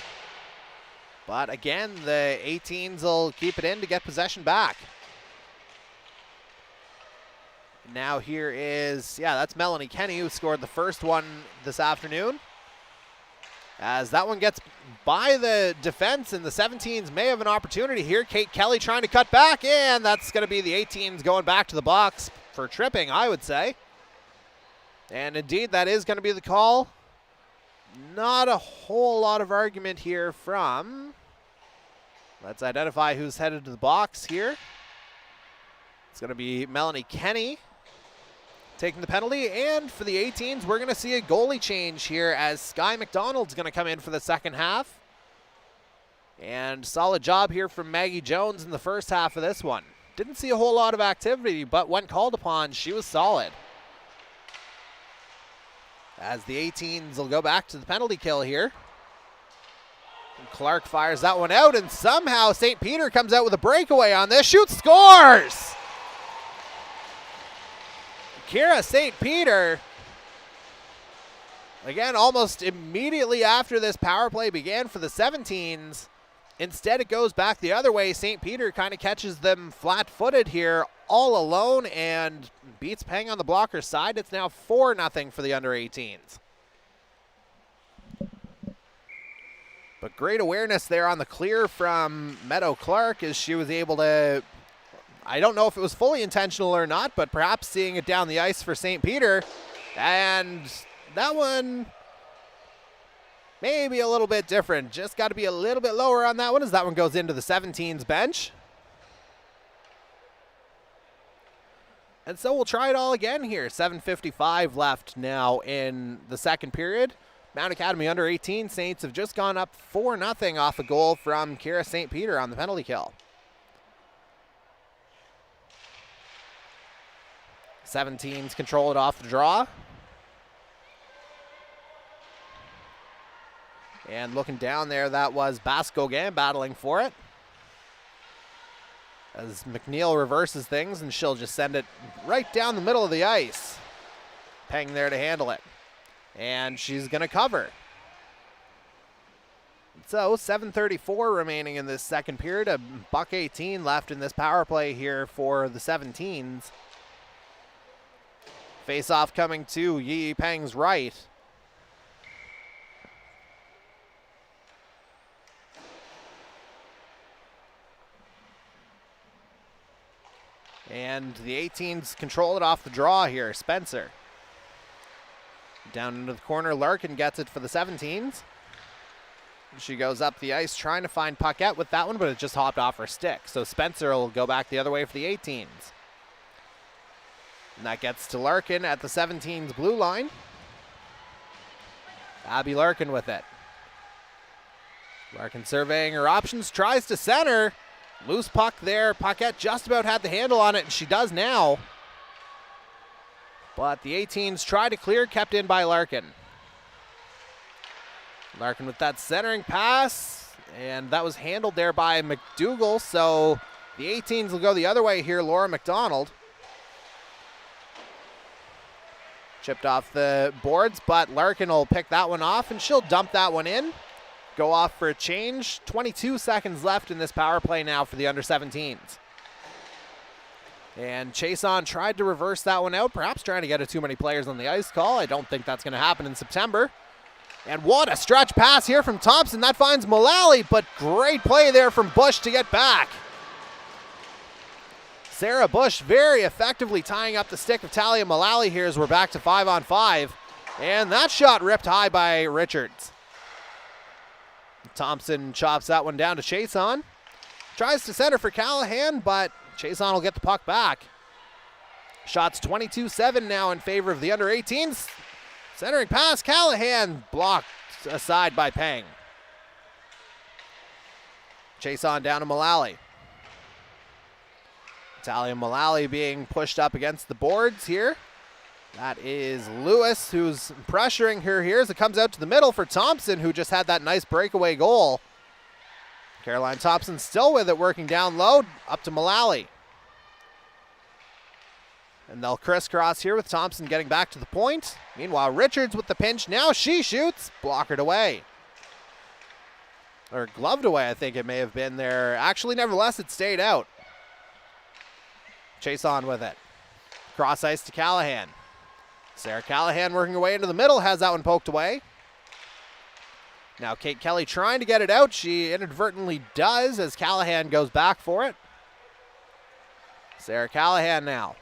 But again, the 18s will keep it in to get possession back. now here is, that's Melanie Kenny who scored the first one this afternoon. As that one gets by the defense, and the 17s may have an opportunity here. Kate Kelly trying to cut back, and that's going to be the 18s going back to the box for tripping, I would say. And indeed, that is going to be the call. Not a whole lot of argument here from, let's identify who's headed to the box here. It's going to be Melanie Kenny taking the penalty, and for the 18s, we're going to see a goalie change here as Sky McDonald's going to come in for the second half. And solid job here from Maggie Jones in the first half of this one. Didn't see a whole lot of activity, but when called upon, she was solid. As the 18s will go back to the penalty kill here. And Clark fires that one out, and somehow St. Peter comes out with a breakaway on this. Shoots, scores! Kira St. Peter, again, almost immediately after this power play began for the 17s. Instead, it goes back the other way. St. Peter kind of catches them flat-footed here all alone and beats Peng on the blocker's side. It's now 4-0 for the under-18s. But great awareness there on the clear from Meadow Clark as she was able to, I don't know if it was fully intentional or not, but perhaps seeing it down the ice for St. Peter. And that one maybe a little bit different. Just got to be a little bit lower on that one as that one goes into the 17s bench. And so we'll try it all again here. 7:55 left now in the second period. Mount Academy under 18 Saints have just gone up 4-0 off a goal from Kira St. Peter on the penalty kill. 17s control it off the draw. And looking down there, that was Bascogan battling for it. As McNeil reverses things, and she'll just send it right down the middle of the ice. Peng there to handle it. And she's going to cover. So 7:34 remaining in this second period. $1:18 left in this power play here for the 17s. Face-off coming to Yi Peng's right. And the 18s control it off the draw here. Spencer. Down into the corner, Larkin gets it for the 17s. She goes up the ice trying to find Paquette with that one, but it just hopped off her stick. So Spencer will go back the other way for the 18s. And that gets to Larkin at the 17s blue line. Abby Larkin with it. Larkin surveying her options, tries to center. Loose puck there. Paquette just about had the handle on it, and she does now. But the 18s try to clear, kept in by Larkin. Larkin with that centering pass, and that was handled there by McDougall, so the 18s will go the other way here, Laura McDonald. Chipped off the boards, but Larkin will pick that one off, and she'll dump that one in. Go off for a change. 22 seconds left in this power play now for the under-17s. And Chason tried to reverse that one out, perhaps trying to get a too many players on the ice call. I don't think that's going to happen in September. And what a stretch pass here from Thompson. That finds Mullally, but great play there from Bush to get back. Sarah Bush very effectively tying up the stick of Talia Mullally here as we're back to 5-on-5. And that shot ripped high by Richards. Thompson chops that one down to Chason. Tries to center for Callahan, but Chason will get the puck back. Shots 22-7 now in favor of the under-18s. Centering pass, Callahan blocked aside by Peng. Chason down to Mullally. Talia Mullally being pushed up against the boards here. That is Lewis who's pressuring her here as it comes out to the middle for Thompson, who just had that nice breakaway goal. Caroline Thompson still with it, working down low, up to Mullally. And they'll crisscross here with Thompson getting back to the point. Meanwhile, Richards with the pinch. Now she shoots. Blockered away. Or gloved away, I think it may have been there. Actually, nevertheless, it stayed out. Chase on with it. Cross ice to Callahan. Sarah Callahan working her way into the middle, has that one poked away. Now Kate Kelly trying to get it out. She inadvertently does as Callahan goes back for it. Sarah Callahan now.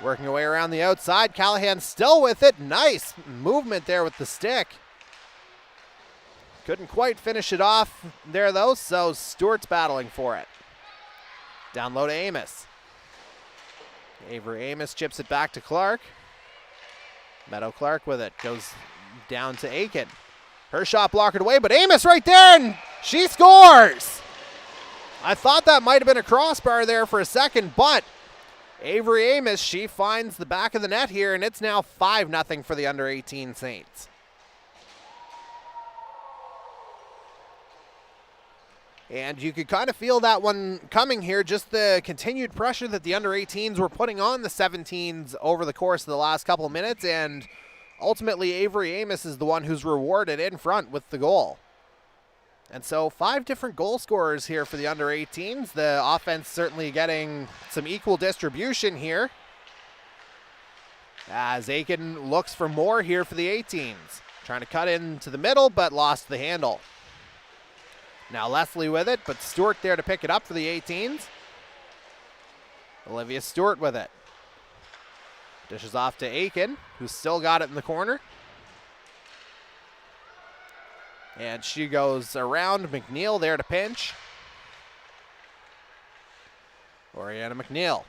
Working her way around the outside. Callahan still with it. Nice movement there with the stick. Couldn't quite finish it off there though, so Stewart's battling for it. Down low to Amos. Avery Amos chips it back to Clark. Meadow Clark with it. Goes down to Aiken. Her shot blocked away, but Amos right there, and she scores! I thought that might have been a crossbar there for a second, but Avery Amos, she finds the back of the net here, and it's now 5-0 for the under-18 Saints. And you could kind of feel that one coming here, just the continued pressure that the under-18s were putting on the 17s over the course of the last couple of minutes, and ultimately Avery Amos is the one who's rewarded in front with the goal. And so 5 different goal scorers here for the under-18s. The offense certainly getting some equal distribution here, as Aiken looks for more here for the 18s. Trying to cut into the middle, but lost the handle. Now Leslie with it, but Stewart there to pick it up for the 18s. Olivia Stewart with it. Dishes off to Aiken, who's still got it in the corner. And she goes around McNeil there to pinch. Oriana McNeil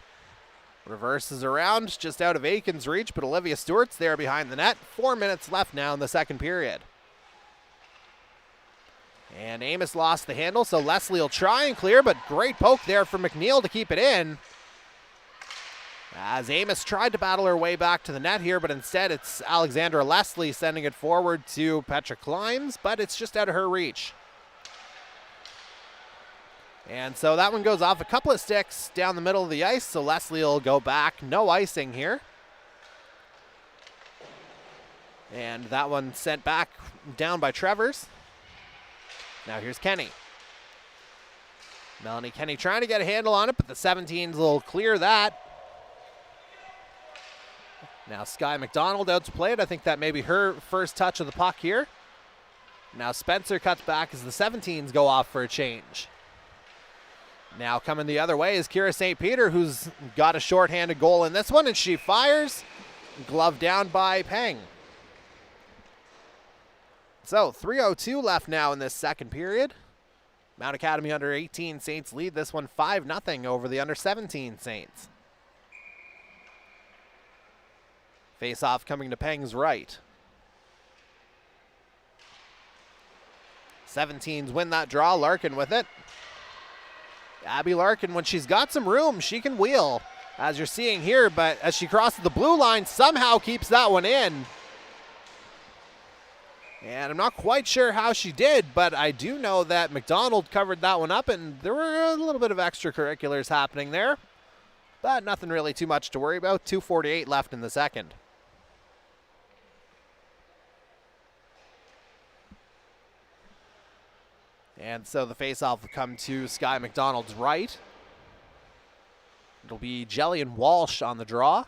reverses around, just out of Aiken's reach, but Olivia Stewart's there behind the net. 4 minutes left now in the second period. And Amos lost the handle, so Leslie will try and clear, but great poke there from McNeil to keep it in. As Amos tried to battle her way back to the net here, but instead it's Alexandra Leslie sending it forward to Petra Climbs, but it's just out of her reach. And so that one goes off a couple of sticks down the middle of the ice, so Leslie will go back. No icing here. And that one sent back down by Trevors. Now here's Kenny. Melanie Kenny trying to get a handle on it, but the 17s will clear that. Now Sky McDonald out to play it. I think that may be her first touch of the puck here. Now Spencer cuts back as the 17s go off for a change. Now coming the other way is Kira St. Peter, who's got a shorthanded goal in this one, and she fires. Glove down by Peng. So 3:02 left now in this second period. Mount Academy under-18 Saints lead this one 5-0 over the under-17 Saints. Face-off coming to Peng's right. 17s win that draw. Larkin with it. Abby Larkin, when she's got some room, she can wheel, as you're seeing here, but as she crosses the blue line, somehow keeps that one in. And I'm not quite sure how she did, but I do know that McDonald covered that one up, and there were a little bit of extracurriculars happening there, but nothing really too much to worry about. 2:48 left in the second. And so the faceoff will come to Sky McDonald's right. It'll be Jelly and Walsh on the draw.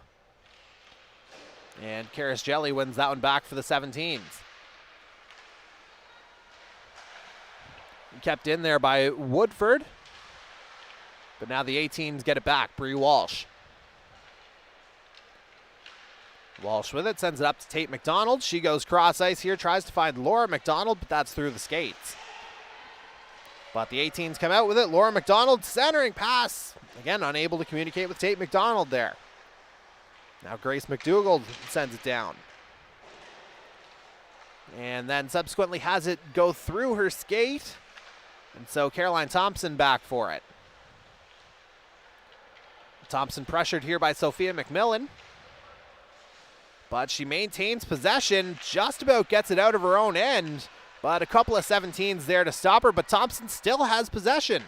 And Karis Jelly wins that one back for the 17s. Kept in there by Woodford. But now the 18s get it back. Bree Walsh. Walsh with it, sends it up to Tate McDonald. She goes cross ice here, tries to find Laura McDonald, but that's through the skates. But the 18s come out with it. Laura McDonald centering pass. Again, unable to communicate with Tate McDonald there. Now Grace McDougall sends it down. And then subsequently has it go through her skate. And so Caroline Thompson back for it. Thompson pressured here by Sophia McMillan. But she maintains possession, just about gets it out of her own end. But a couple of 17s there to stop her, but Thompson still has possession.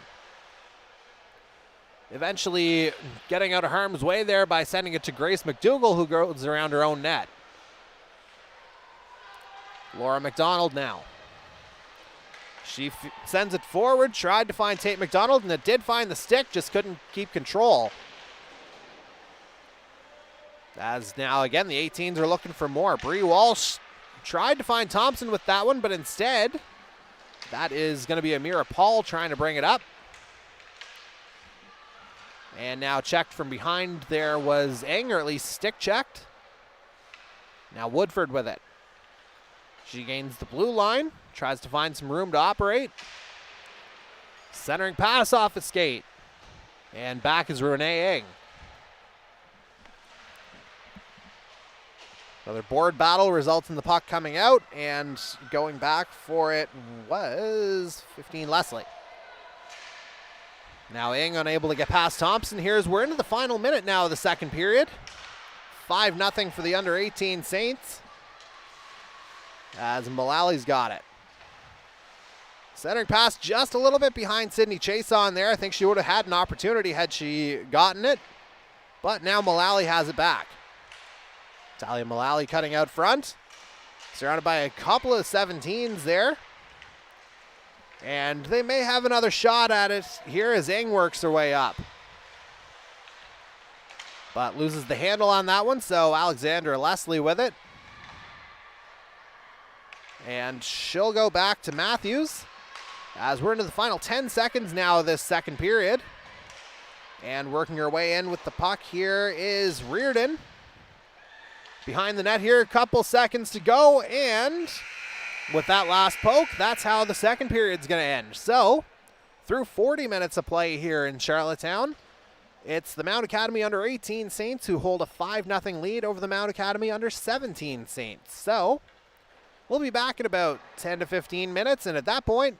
Eventually getting out of harm's way there by sending it to Grace McDougall, who goes around her own net. Laura McDonald now. She sends it forward, tried to find Tate McDonald, and it did find the stick, just couldn't keep control. As now, again, the 18s are looking for more. Bree Walsh tried to find Thompson with that one, but instead, that is going to be Amira Paul trying to bring it up. And now checked from behind there was Eng, or at least stick checked. Now Woodford with it. She gains the blue line, tries to find some room to operate. Centering pass off the skate. And back is Renee Eng. Another board battle results in the puck coming out, and going back for it was 15 Leslie. Now Eng unable to get past Thompson. We're into the final minute now of the second period. 5-0 for the under 18 Saints, as Mullally's got it. Centering pass just a little bit behind Sydney Chase on there. I think she would have had an opportunity had she gotten it, but now Mullally has it back. Talia Mullally cutting out front, surrounded by a couple of 17s there. And they may have another shot at it here as Eng works her way up. But loses the handle on that one, so Alexandra Leslie with it. And she'll go back to Matthews as we're into the final 10 seconds now of this second period. And working her way in with the puck here is Reardon. Behind the net here, a couple seconds to go, and with that last poke, that's how the second period's going to end. So, through 40 minutes of play here in Charlottetown, it's the Mount Academy under 18 Saints who hold a 5-0 lead over the Mount Academy under 17 Saints. So, we'll be back in about 10 to 15 minutes, and at that point,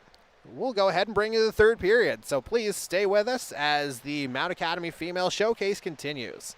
we'll go ahead and bring you the third period. So please stay with us as the Mount Academy Female Showcase continues.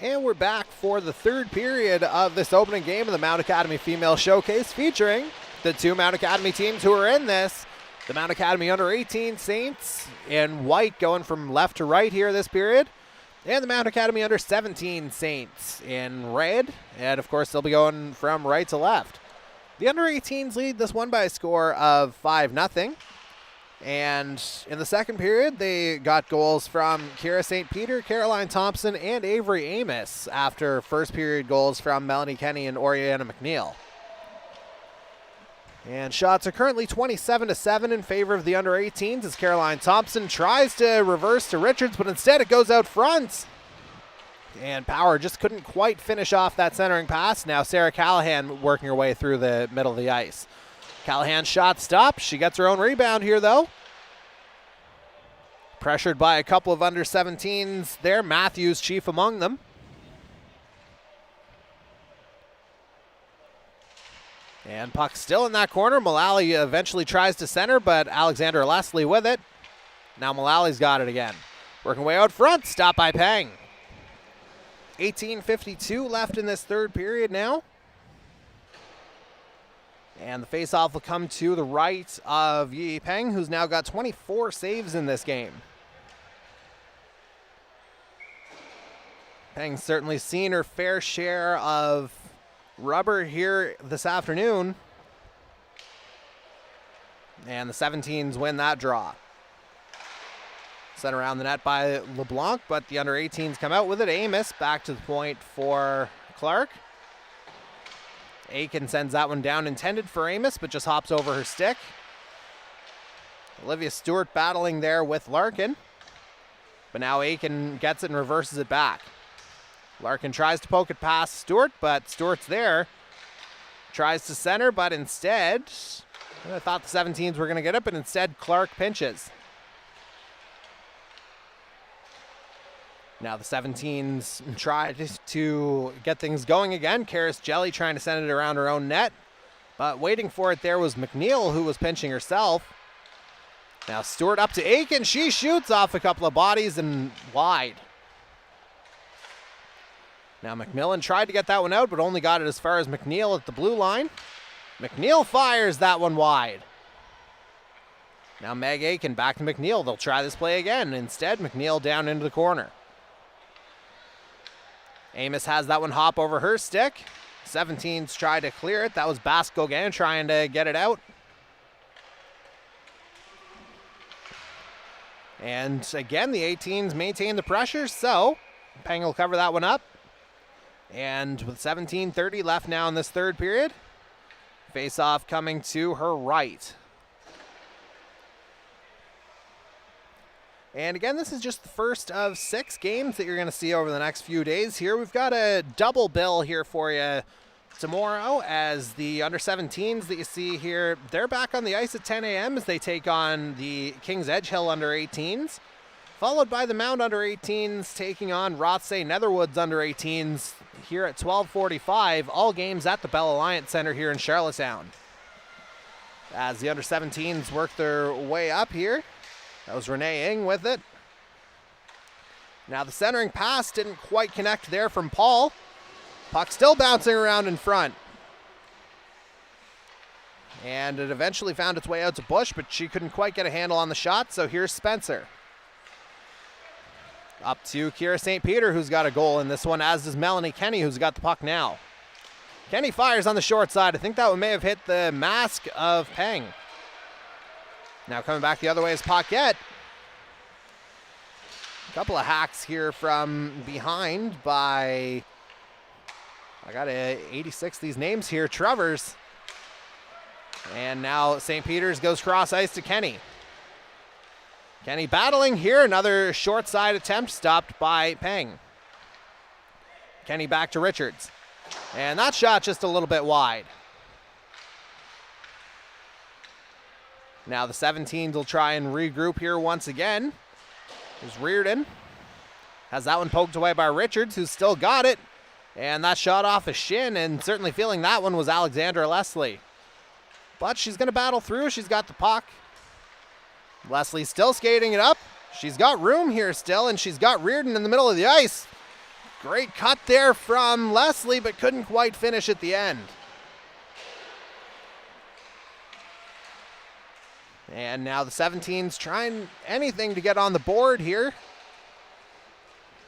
And we're back for the third period of this opening game of the Mount Academy Female Showcase, featuring the two Mount Academy teams who are in this. The Mount Academy Under-18 Saints in white going from left to right here this period. And the Mount Academy Under-17 Saints in red. And, of course, they'll be going from right to left. The Under-18s lead this one by a score of 5-0. And in the second period, they got goals from Kira St. Peter, Caroline Thompson, and Avery Amos after first period goals from Melanie Kenny and Oriana McNeil. And shots are currently 27-7 in favor of the Under-18s as Caroline Thompson tries to reverse to Richards, but instead it goes out front. And Power just couldn't quite finish off that centering pass. Now Sarah Callahan working her way through the middle of the ice. Callahan's shot stopped. She gets her own rebound here, though. Pressured by a couple of Under-17s there. Matthews chief among them. And puck still in that corner. Mullally eventually tries to center, but Alexander Leslie with it. Now Mullally's got it again. Working way out front. Stopped by Peng. 18:52 left in this third period now. And the faceoff will come to the right of Yi Peng, who's now got 24 saves in this game. Peng's certainly seen her fair share of rubber here this afternoon. And the 17s win that draw. Sent around the net by LeBlanc, but the Under-18s come out with it. Amos back to the point for Clark. Aiken sends that one down, intended for Amos, but just hops over her stick. Olivia Stewart battling there with Larkin. But now Aiken gets it and reverses it back. Larkin tries to poke it past Stewart, but Stewart's there. Tries to center, but instead, I thought the 17s were going to get it, but instead Clark pinches. Now the 17s try to get things going again. Karis Jelly trying to send it around her own net. But waiting for it there was McNeil, who was pinching herself. Now Stewart up to Aiken. She shoots off a couple of bodies and wide. Now McMillan tried to get that one out, but only got it as far as McNeil at the blue line. McNeil fires that one wide. Now Meg Aiken back to McNeil. They'll try this play again. Instead, McNeil down into the corner. Amos has that one hop over her stick. 17s try to clear it. That was Basque Gauguin trying to get it out. And again, the 18s maintain the pressure, so Peng will cover that one up. And with 17:30 left now in this third period, face-off coming to her right. And again, this is just the first of 6 games that you're going to see over the next few days here. We've got a double bill here for you tomorrow as the Under-17s that you see here, they're back on the ice at 10 a.m. as they take on the Kings Edgehill Under-18s, followed by the Mount Under-18s taking on Rothsay Netherwoods Under-18s here at 12:45. All games at the Bell Alliance Center here in Charlottetown. As the Under-17s work their way up here. That was Renee Ing with it. Now the centering pass didn't quite connect there from Paul. Puck still bouncing around in front. And it eventually found its way out to Bush, but she couldn't quite get a handle on the shot, so here's Spencer. Up to Kira St. Peter, who's got a goal in this one, as does Melanie Kenny, who's got the puck now. Kenny fires on the short side. I think that one may have hit the mask of Peng. Now coming back the other way is Paquette. A couple of hacks here from behind by, I got 86 these names here, Travers. And now St. Peter's goes cross ice to Kenny. Kenny battling here, another short side attempt stopped by Peng. Kenny back to Richards. And that shot just a little bit wide. Now the 17s will try and regroup here once again. There's Reardon. Has that one poked away by Richards, who's still got it. And that shot off a shin, and certainly feeling that one was Alexandra Leslie. But she's going to battle through. She's got the puck. Leslie still skating it up. She's got room here still, and she's got Reardon in the middle of the ice. Great cut there from Leslie, but couldn't quite finish at the end. And now the 17's trying anything to get on the board here.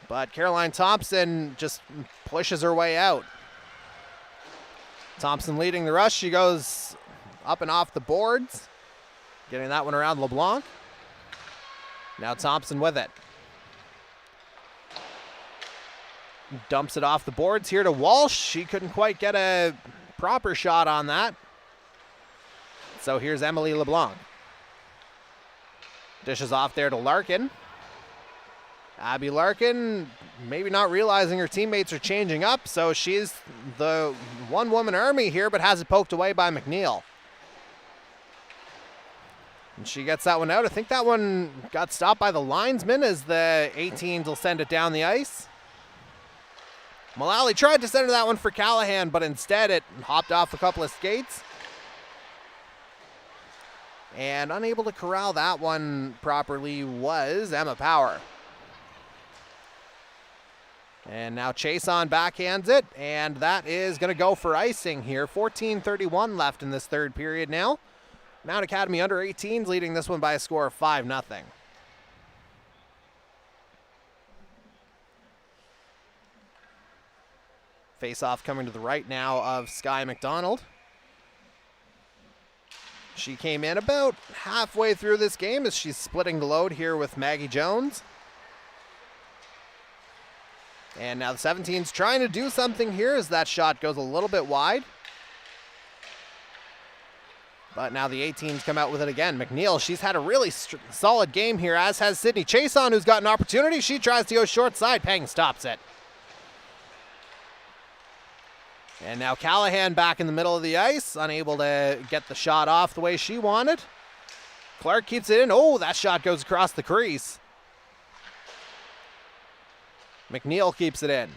But Caroline Thompson just pushes her way out. Thompson leading the rush. She goes up and off the boards, getting that one around LeBlanc. Now Thompson with it. Dumps it off the boards here to Walsh. She couldn't quite get a proper shot on that. So here's Emily LeBlanc. Dishes off there to Larkin. Abby Larkin maybe not realizing her teammates are changing up, so she's the one-woman army here, but has it poked away by McNeil. And she gets that one out. I think that one got stopped by the linesman as the 18s will send it down the ice. Mullally tried to center that one for Callahan, but instead it hopped off a couple of skates. And unable to corral that one properly was Emma Power. And now Chason backhands it, and that is going to go for icing here. 14:31 left in this third period now. Mount Academy under 18s leading this one by a score of 5-0. Face-off coming to the right now of Sky McDonald. She came in about halfway through this game as she's splitting the load here with Maggie Jones. And now the 17's trying to do something here as that shot goes a little bit wide. But now the 18s come out with it again. McNeil, she's had a really solid game here, as has Sydney Chason, who's got an opportunity. She tries to go short side. Peng stops it. And now Callahan back in the middle of the ice, unable to get the shot off the way she wanted. Clark keeps it in. Oh, that shot goes across the crease. McNeil keeps it in.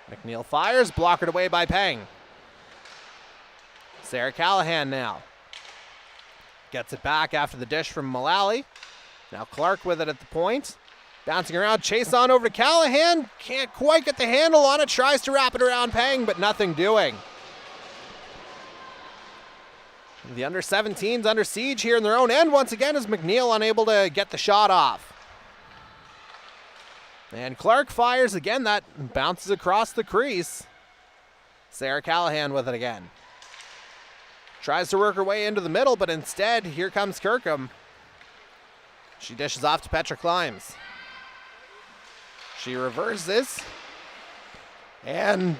McNeil fires, blockered away by Peng. Sarah Callahan now. Gets it back after the dish from Mullally. Now Clark with it at the point. Bouncing around, chase on over to Callahan. Can't quite get the handle on it. Tries to wrap it around Peng, but nothing doing. The under 17s under siege here in their own end once again as McNeil unable to get the shot off. And Clark fires again. That bounces across the crease. Sarah Callahan with it again. Tries to work her way into the middle, but instead, here comes Kirkham. She dishes off to Petra Climbs. She reverses. And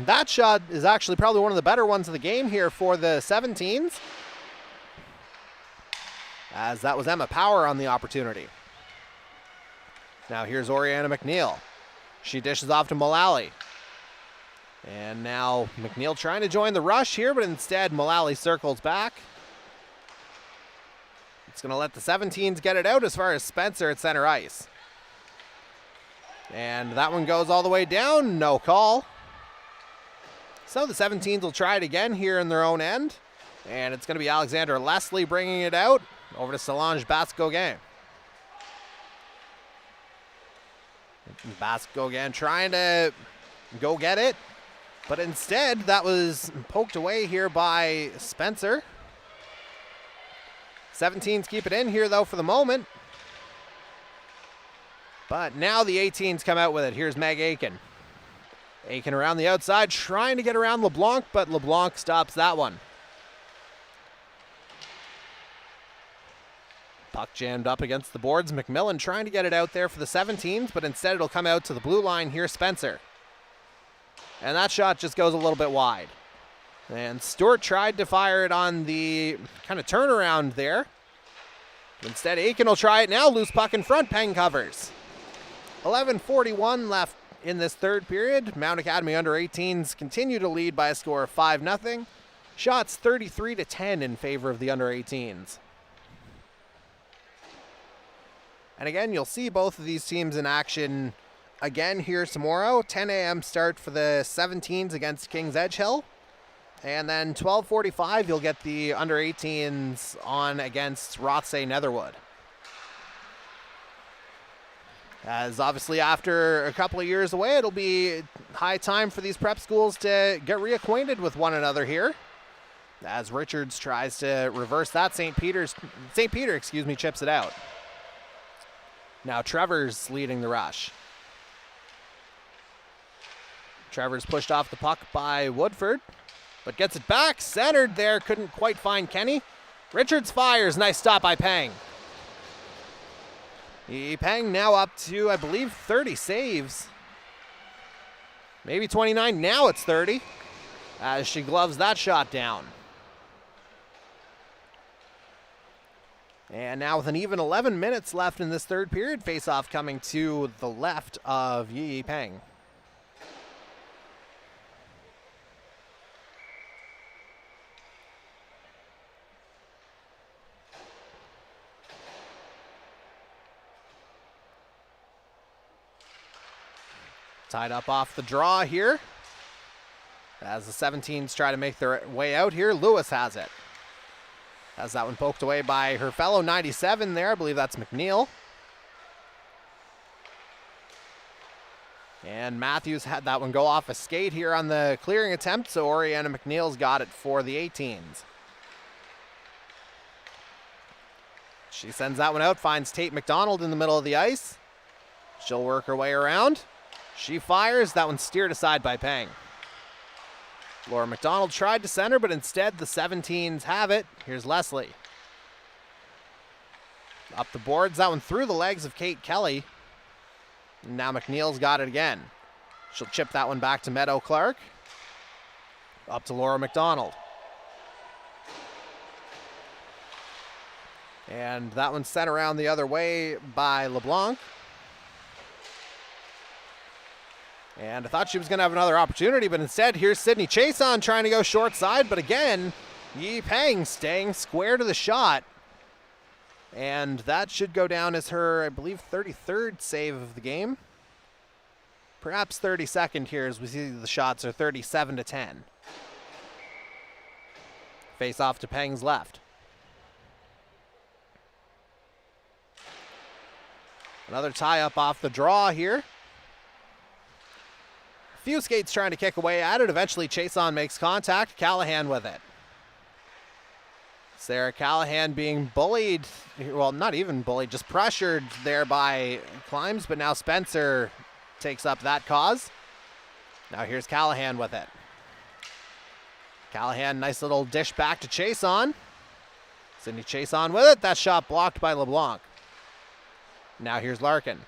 that shot is actually probably one of the better ones of the game here for the 17s. As that was Emma Power on the opportunity. Now here's Oriana McNeil. She dishes off to Mullally. And now McNeil trying to join the rush here, but instead Mullally circles back. It's going to let the 17s get it out as far as Spencer at center ice. And that one goes all the way down, no call. So the 17s will try it again here in their own end. And it's going to be Alexander Leslie bringing it out over to Solange Basque-Gauguin. Basque-Gauguin trying to go get it. But instead, that was poked away here by Spencer. 17s keep it in here, though, for the moment. But now the 18s come out with it. Here's Meg Aiken. Aiken around the outside, trying to get around LeBlanc, but LeBlanc stops that one. Puck jammed up against the boards. McMillan trying to get it out there for the 17s, but instead it'll come out to the blue line here, Spencer. And that shot just goes a little bit wide. And Stewart tried to fire it on the kind of turnaround there. Instead, Aiken will try it now. Loose puck in front. Peng covers. 11:41 left in this third period. Mount Academy under 18s continue to lead by a score of 5-0. Shots 33-10 in favor of the under 18s. And again, you'll see both of these teams in action again here tomorrow. 10 a.m. start for the 17s against Kings Edgehill. And then 12:45, you'll get the under 18s on against Rothsay Netherwood. As obviously after a couple of years away, it'll be high time for these prep schools to get reacquainted with one another here. As Richards tries to reverse that, St. Peter, chips it out. Now Trevor's leading the rush. Trevor's pushed off the puck by Woodford, but gets it back, centered there, couldn't quite find Kenny. Richards fires, nice stop by Pang. Pang now up to, I believe, 30 saves. Maybe 29, now it's 30, as she gloves that shot down. And now with an even 11 minutes left in this third period, face-off coming to the left of Yi Pang. Tied up off the draw here. As the 17s try to make their way out here, Lewis has it. Has that one poked away by her fellow 97 there. I believe that's McNeil. And Matthews had that one go off a skate here on the clearing attempt, so Oriana McNeil's got it for the 18s. She sends that one out, finds Tate McDonald in the middle of the ice. She'll work her way around. She fires, that one steered aside by Pang. Laura McDonald tried to center, but instead the 17s have it. Here's Leslie. Up the boards, that one through the legs of Kate Kelly. And now McNeil's got it again. She'll chip that one back to Meadow Clark. Up to Laura McDonald. And that one sent around the other way by LeBlanc. And I thought she was going to have another opportunity, but instead, here's Sydney Chason trying to go short side. But again, Yi Pang staying square to the shot. And that should go down as her, I believe, 33rd save of the game. Perhaps 32nd here as we see the shots are 37-10. Face off to Pang's left. Another tie up off the draw here. Few skates trying to kick away at it. Eventually, Chason makes contact. Callahan with it. Sarah Callahan being bullied. Well, not even bullied, just pressured there by Climbs, but now Spencer takes up that cause. Now here's Callahan with it. Callahan, nice little dish back to Chason. Sydney Chason with it. That shot blocked by LeBlanc. Now here's Larkin.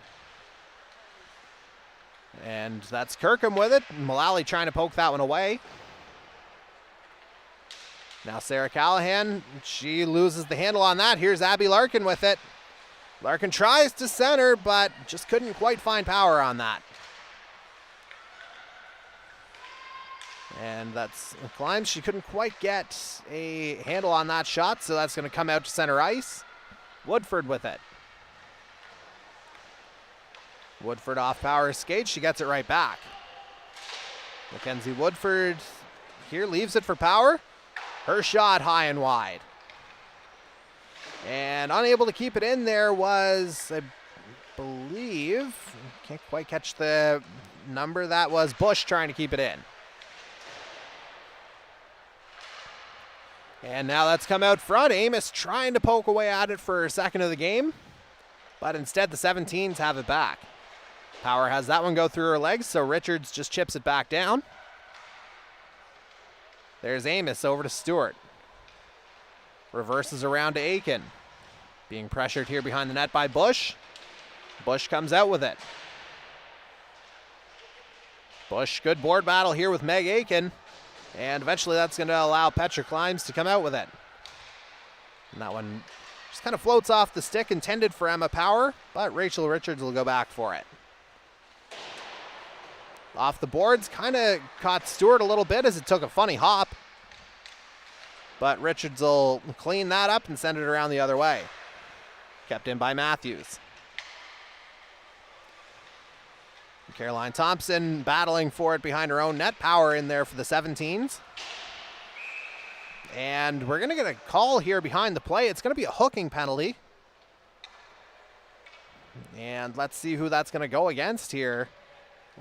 And that's Kirkham with it. Mullally trying to poke that one away. Now Sarah Callahan, she loses the handle on that. Here's Abby Larkin with it. Larkin tries to center, but just couldn't quite find power on that. And that's Climbs. She couldn't quite get a handle on that shot, so that's going to come out to center ice. Woodford with it. Woodford off power skate. She gets it right back. Mackenzie Woodford here leaves it for power. Her shot high and wide. And unable to keep it in there was, I believe, can't quite catch the number. That was Bush trying to keep it in. And now that's come out front. Amos trying to poke away at it for a second of the game. But instead the 17s have it back. Power has that one go through her legs, so Richards just chips it back down. There's Amos over to Stewart. Reverses around to Aiken. Being pressured here behind the net by Bush. Bush comes out with it. Bush, good board battle here with Meg Aiken. And eventually that's going to allow Petra Climbs to come out with it. And that one just kind of floats off the stick, intended for Emma Power, but Rachel Richards will go back for it. Off the boards, kind of caught Stewart a little bit as it took a funny hop. But Richards will clean that up and send it around the other way. Kept in by Matthews. Caroline Thompson battling for it behind her own net. Power in there for the 17s. And we're going to get a call here behind the play. It's going to be a hooking penalty. And let's see who that's going to go against here.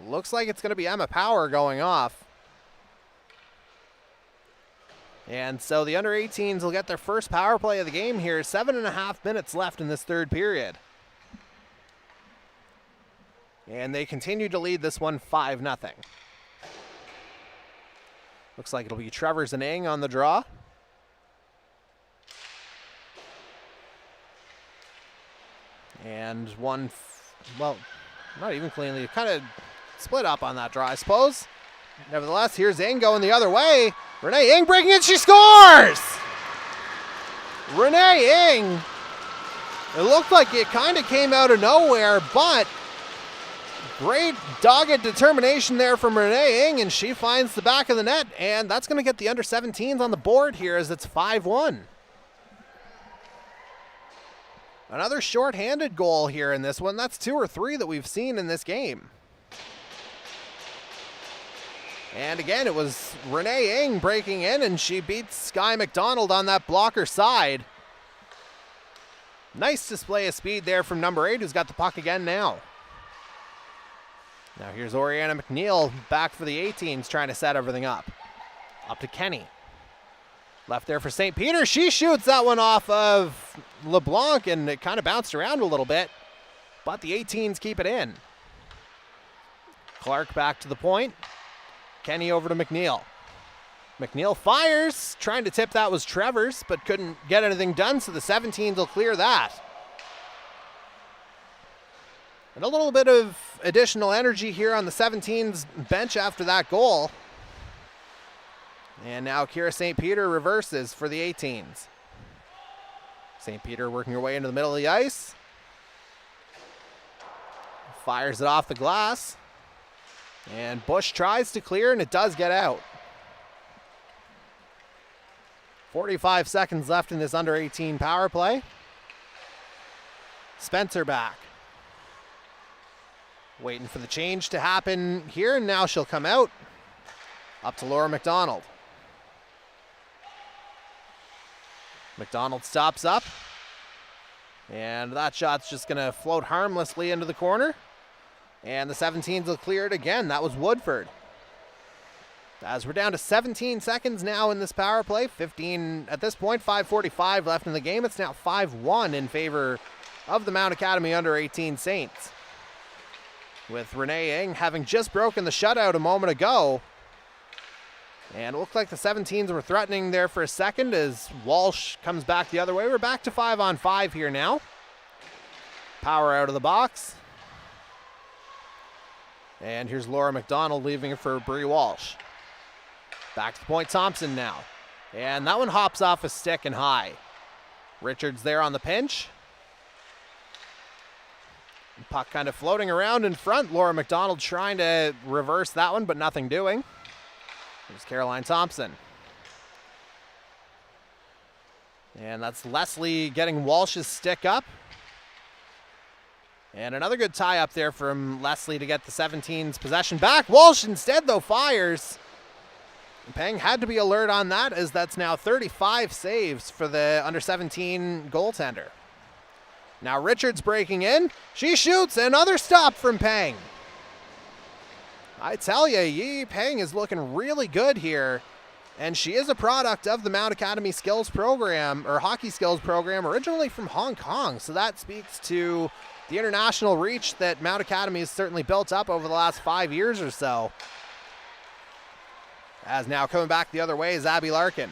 Looks like it's going to be Emma Power going off. And so the under 18s will get their first power play of the game here. 7.5 minutes left in this third period. And they continue to lead this one 5-0. Looks like it'll be Trevors and Ing on the draw. And one, well, not even cleanly, kind of split up on that draw, I suppose. Nevertheless, here's Ing going the other way. Renee Ing breaking it, she scores! Renee Ing, it looked like it kind of came out of nowhere, but great dogged determination there from Renee Ing, and she finds the back of the net, and that's going to get the under 17s on the board here as it's 5-1. Another short-handed goal here in this one. That's 2 or 3 that we've seen in this game. And again, it was Renee Ing breaking in, and she beats Sky McDonald on that blocker side. Nice display of speed there from number 8, who's got the puck again now. Now here's Oriana McNeil back for the 18s, trying to set everything up. Up to Kenny. Left there for St. Peter. She shoots that one off of LeBlanc, and it kind of bounced around a little bit, but the 18s keep it in. Clark back to the point. Kenny over to McNeil. McNeil fires. Trying to tip that was Trevors, but couldn't get anything done, so the 17s will clear that. And a little bit of additional energy here on the 17s bench after that goal. And now Kira St. Peter reverses for the 18s. St. Peter working her way into the middle of the ice. Fires it off the glass. And Bush tries to clear, and it does get out. 45 seconds left in this under 18 power play. Spencer back. Waiting for the change to happen here, and now she'll come out. Up to Laura McDonald. McDonald stops up. And that shot's just going to float harmlessly into the corner. And the 17s will clear it again. That was Woodford. As we're down to 17 seconds now in this power play. 15 at this point, 5:45 left in the game. It's now 5-1 in favor of the Mount Academy under 18 Saints. With Renee Ing having just broken the shutout a moment ago. And it looked like the 17s were threatening there for a second as Walsh comes back the other way. We're back to 5-on-5 here now. Power out of the box. And here's Laura McDonald leaving it for Bree Walsh. Back to the point, Thompson now. And that one hops off a stick and high. Richards there on the pinch. Puck kind of floating around in front. Laura McDonald trying to reverse that one, but nothing doing. Here's Caroline Thompson. And that's Leslie getting Walsh's stick up. And another good tie up there from Leslie to get the 17's possession back. Walsh instead, though, fires. And Peng had to be alert on that, as that's now 35 saves for the under 17 goaltender. Now Richards breaking in. She shoots. Another stop from Peng. I tell you, Yi Peng is looking really good here. And she is a product of the Mount Academy Skills Program, or Hockey Skills Program, originally from Hong Kong. So that speaks to the international reach that Mount Academy has certainly built up over the last 5 years or so. As now coming back the other way is Abby Larkin.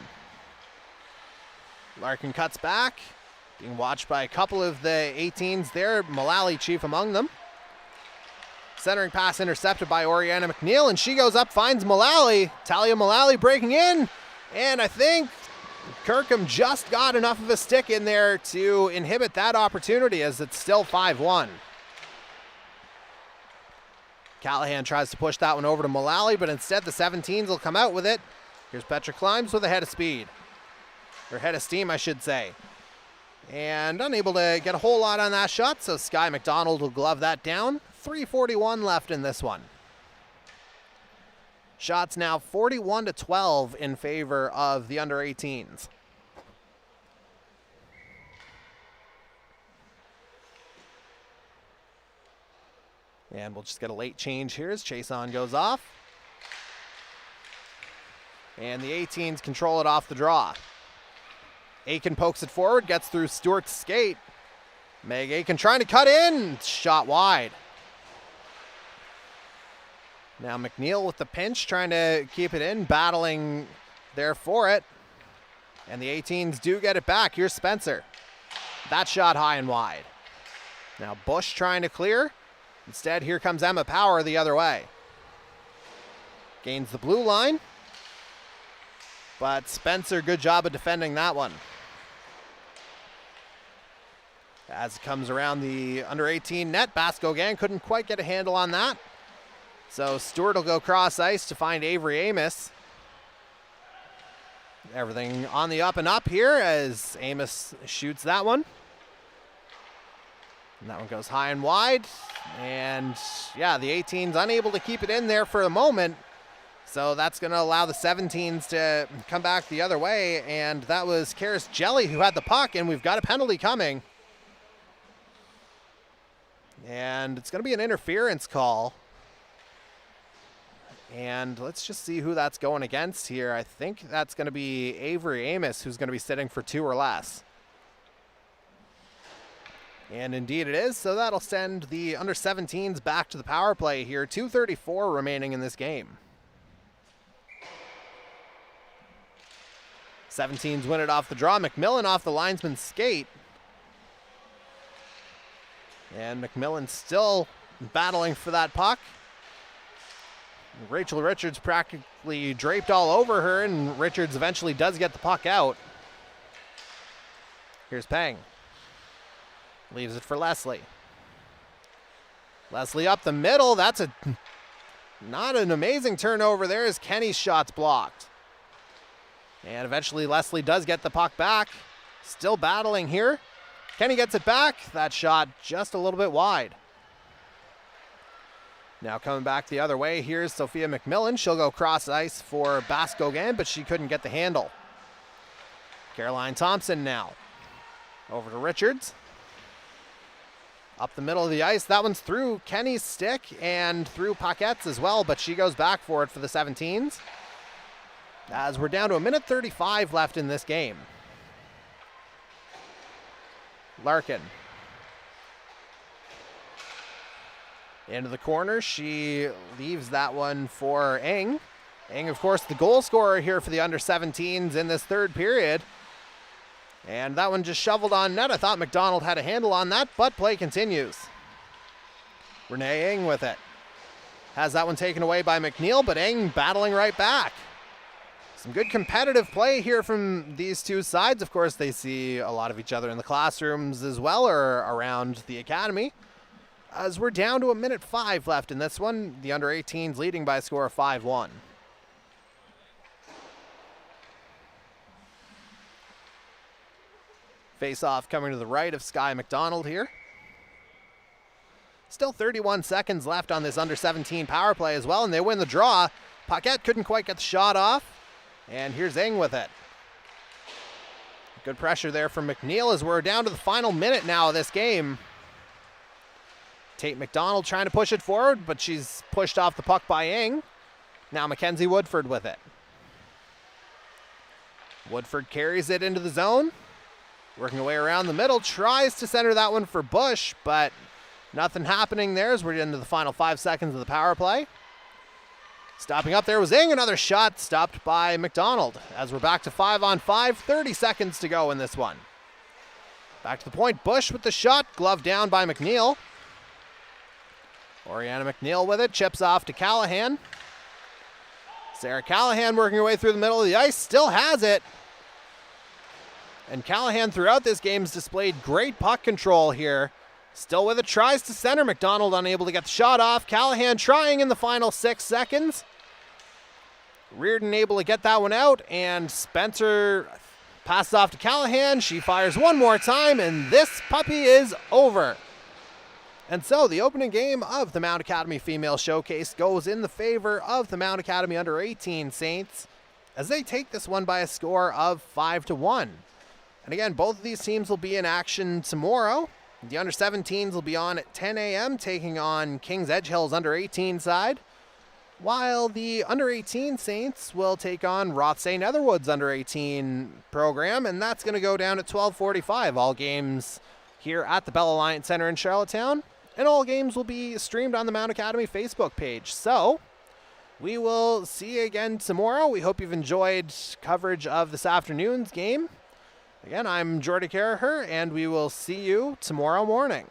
Larkin cuts back, being watched by a couple of the 18s there, Mullally chief among them. Centering pass intercepted by Oriana McNeil, and she goes up, finds Mullally. Talia Mullally breaking in, and I think Kirkham just got enough of a stick in there to inhibit that opportunity, as it's still 5-1. Callahan tries to push that one over to Mullally, but instead the 17s will come out with it. Here's Petra Climbs with a head of speed. Or head of steam, I should say. And unable to get a whole lot on that shot, so Sky McDonald will glove that down. 3:41 left in this one. Shots now 41-12 in favor of the under 18s. And we'll just get a late change here as Chason goes off. And the 18s control it off the draw. Aiken pokes it forward, gets through Stewart's skate. Meg Aiken trying to cut in, shot wide. Now McNeil with the pinch, trying to keep it in, battling there for it. And the 18s do get it back. Here's Spencer. That shot high and wide. Now Bush trying to clear. Instead, here comes Emma Power the other way. Gains the blue line. But Spencer, good job of defending that one. As it comes around the under 18 net, Bascogan couldn't quite get a handle on that. So Stewart will go cross ice to find Avery Amos. Everything on the up and up here as Amos shoots that one. And that one goes high and wide. And yeah, the 18's unable to keep it in there for a moment. So that's going to allow the 17s to come back the other way. And that was Karis Jelly who had the puck, and we've got a penalty coming. And it's going to be an interference call. And let's just see who that's going against here. I think that's going to be Avery Amos, who's going to be sitting for 2 or less. And indeed it is, so that'll send the under 17s back to the power play here. 2:34 remaining in this game. 17s win it off the draw. McMillan off the linesman's skate. And McMillan still battling for that puck. Rachel Richards practically draped all over her, and Richards eventually does get the puck out. Here's Pang. Leaves it for Leslie. Leslie up the middle. That's not an amazing turnover there as Kenny's shot's blocked. And eventually Leslie does get the puck back. Still battling here. Kenny gets it back. That shot just a little bit wide. Now coming back the other way, here's Sophia McMillan. She'll go cross ice for Bascogan, but she couldn't get the handle. Caroline Thompson now. Over to Richards. Up the middle of the ice. That one's through Kenny's stick and through Paquette's as well, but she goes back for it for the 17s. As we're down to 1:35 left in this game. Larkin. Into the corner. She leaves that one for Eng. Eng, of course, the goal scorer here for the under 17s in this third period. And that one just shoveled on net. I thought McDonald had a handle on that, but play continues. Renee Eng with it. Has that one taken away by McNeil, but Eng battling right back. Some good competitive play here from these two sides. Of course, they see a lot of each other in the classrooms as well, or around the academy. As we're down to 1:05 left in this one, the under 18s leading by a score of 5-1. Face-off coming to the right of Sky McDonald here. Still 31 seconds left on this under 17 power play as well, and they win the draw. Paquette couldn't quite get the shot off, and here's Eng with it. Good pressure there from McNeil as we're down to the final minute now of this game. Tate McDonald trying to push it forward, but she's pushed off the puck by Eng. Now Mackenzie Woodford with it. Woodford carries it into the zone. Working away around the middle, tries to center that one for Bush, but nothing happening there as we're into the final 5 seconds of the power play. Stopping up there was Eng, another shot stopped by McDonald. As we're back to 5-on-5, 30 seconds to go in this one. Back to the point, Bush with the shot, gloved down by McNeil. Oriana McNeil with it, chips off to Callahan. Sarah Callahan working her way through the middle of the ice, still has it. And Callahan throughout this game has displayed great puck control here. Still with it, tries to center. McDonald unable to get the shot off. Callahan trying in the final 6 seconds. Reardon able to get that one out, and Spencer passes off to Callahan. She fires one more time, and this puppy is over. And so the opening game of the Mount Academy Female Showcase goes in the favor of the Mount Academy Under 18 Saints as they take this one by a score of 5-1. And again, both of these teams will be in action tomorrow The under 17s will be on at 10 a.m. taking on Kings Edge Hill's under 18 side, while the under 18 Saints will take on Rothsay Netherwood's under 18 program, and that's going to go down at 12:45. All games here at the Bell Alliance Center in Charlottetown, and all games will be streamed on the Mount Academy Facebook page. So we will see you again tomorrow. We hope you've enjoyed coverage of this afternoon's game. Again, I'm Jordy Carraher, and we will see you tomorrow morning.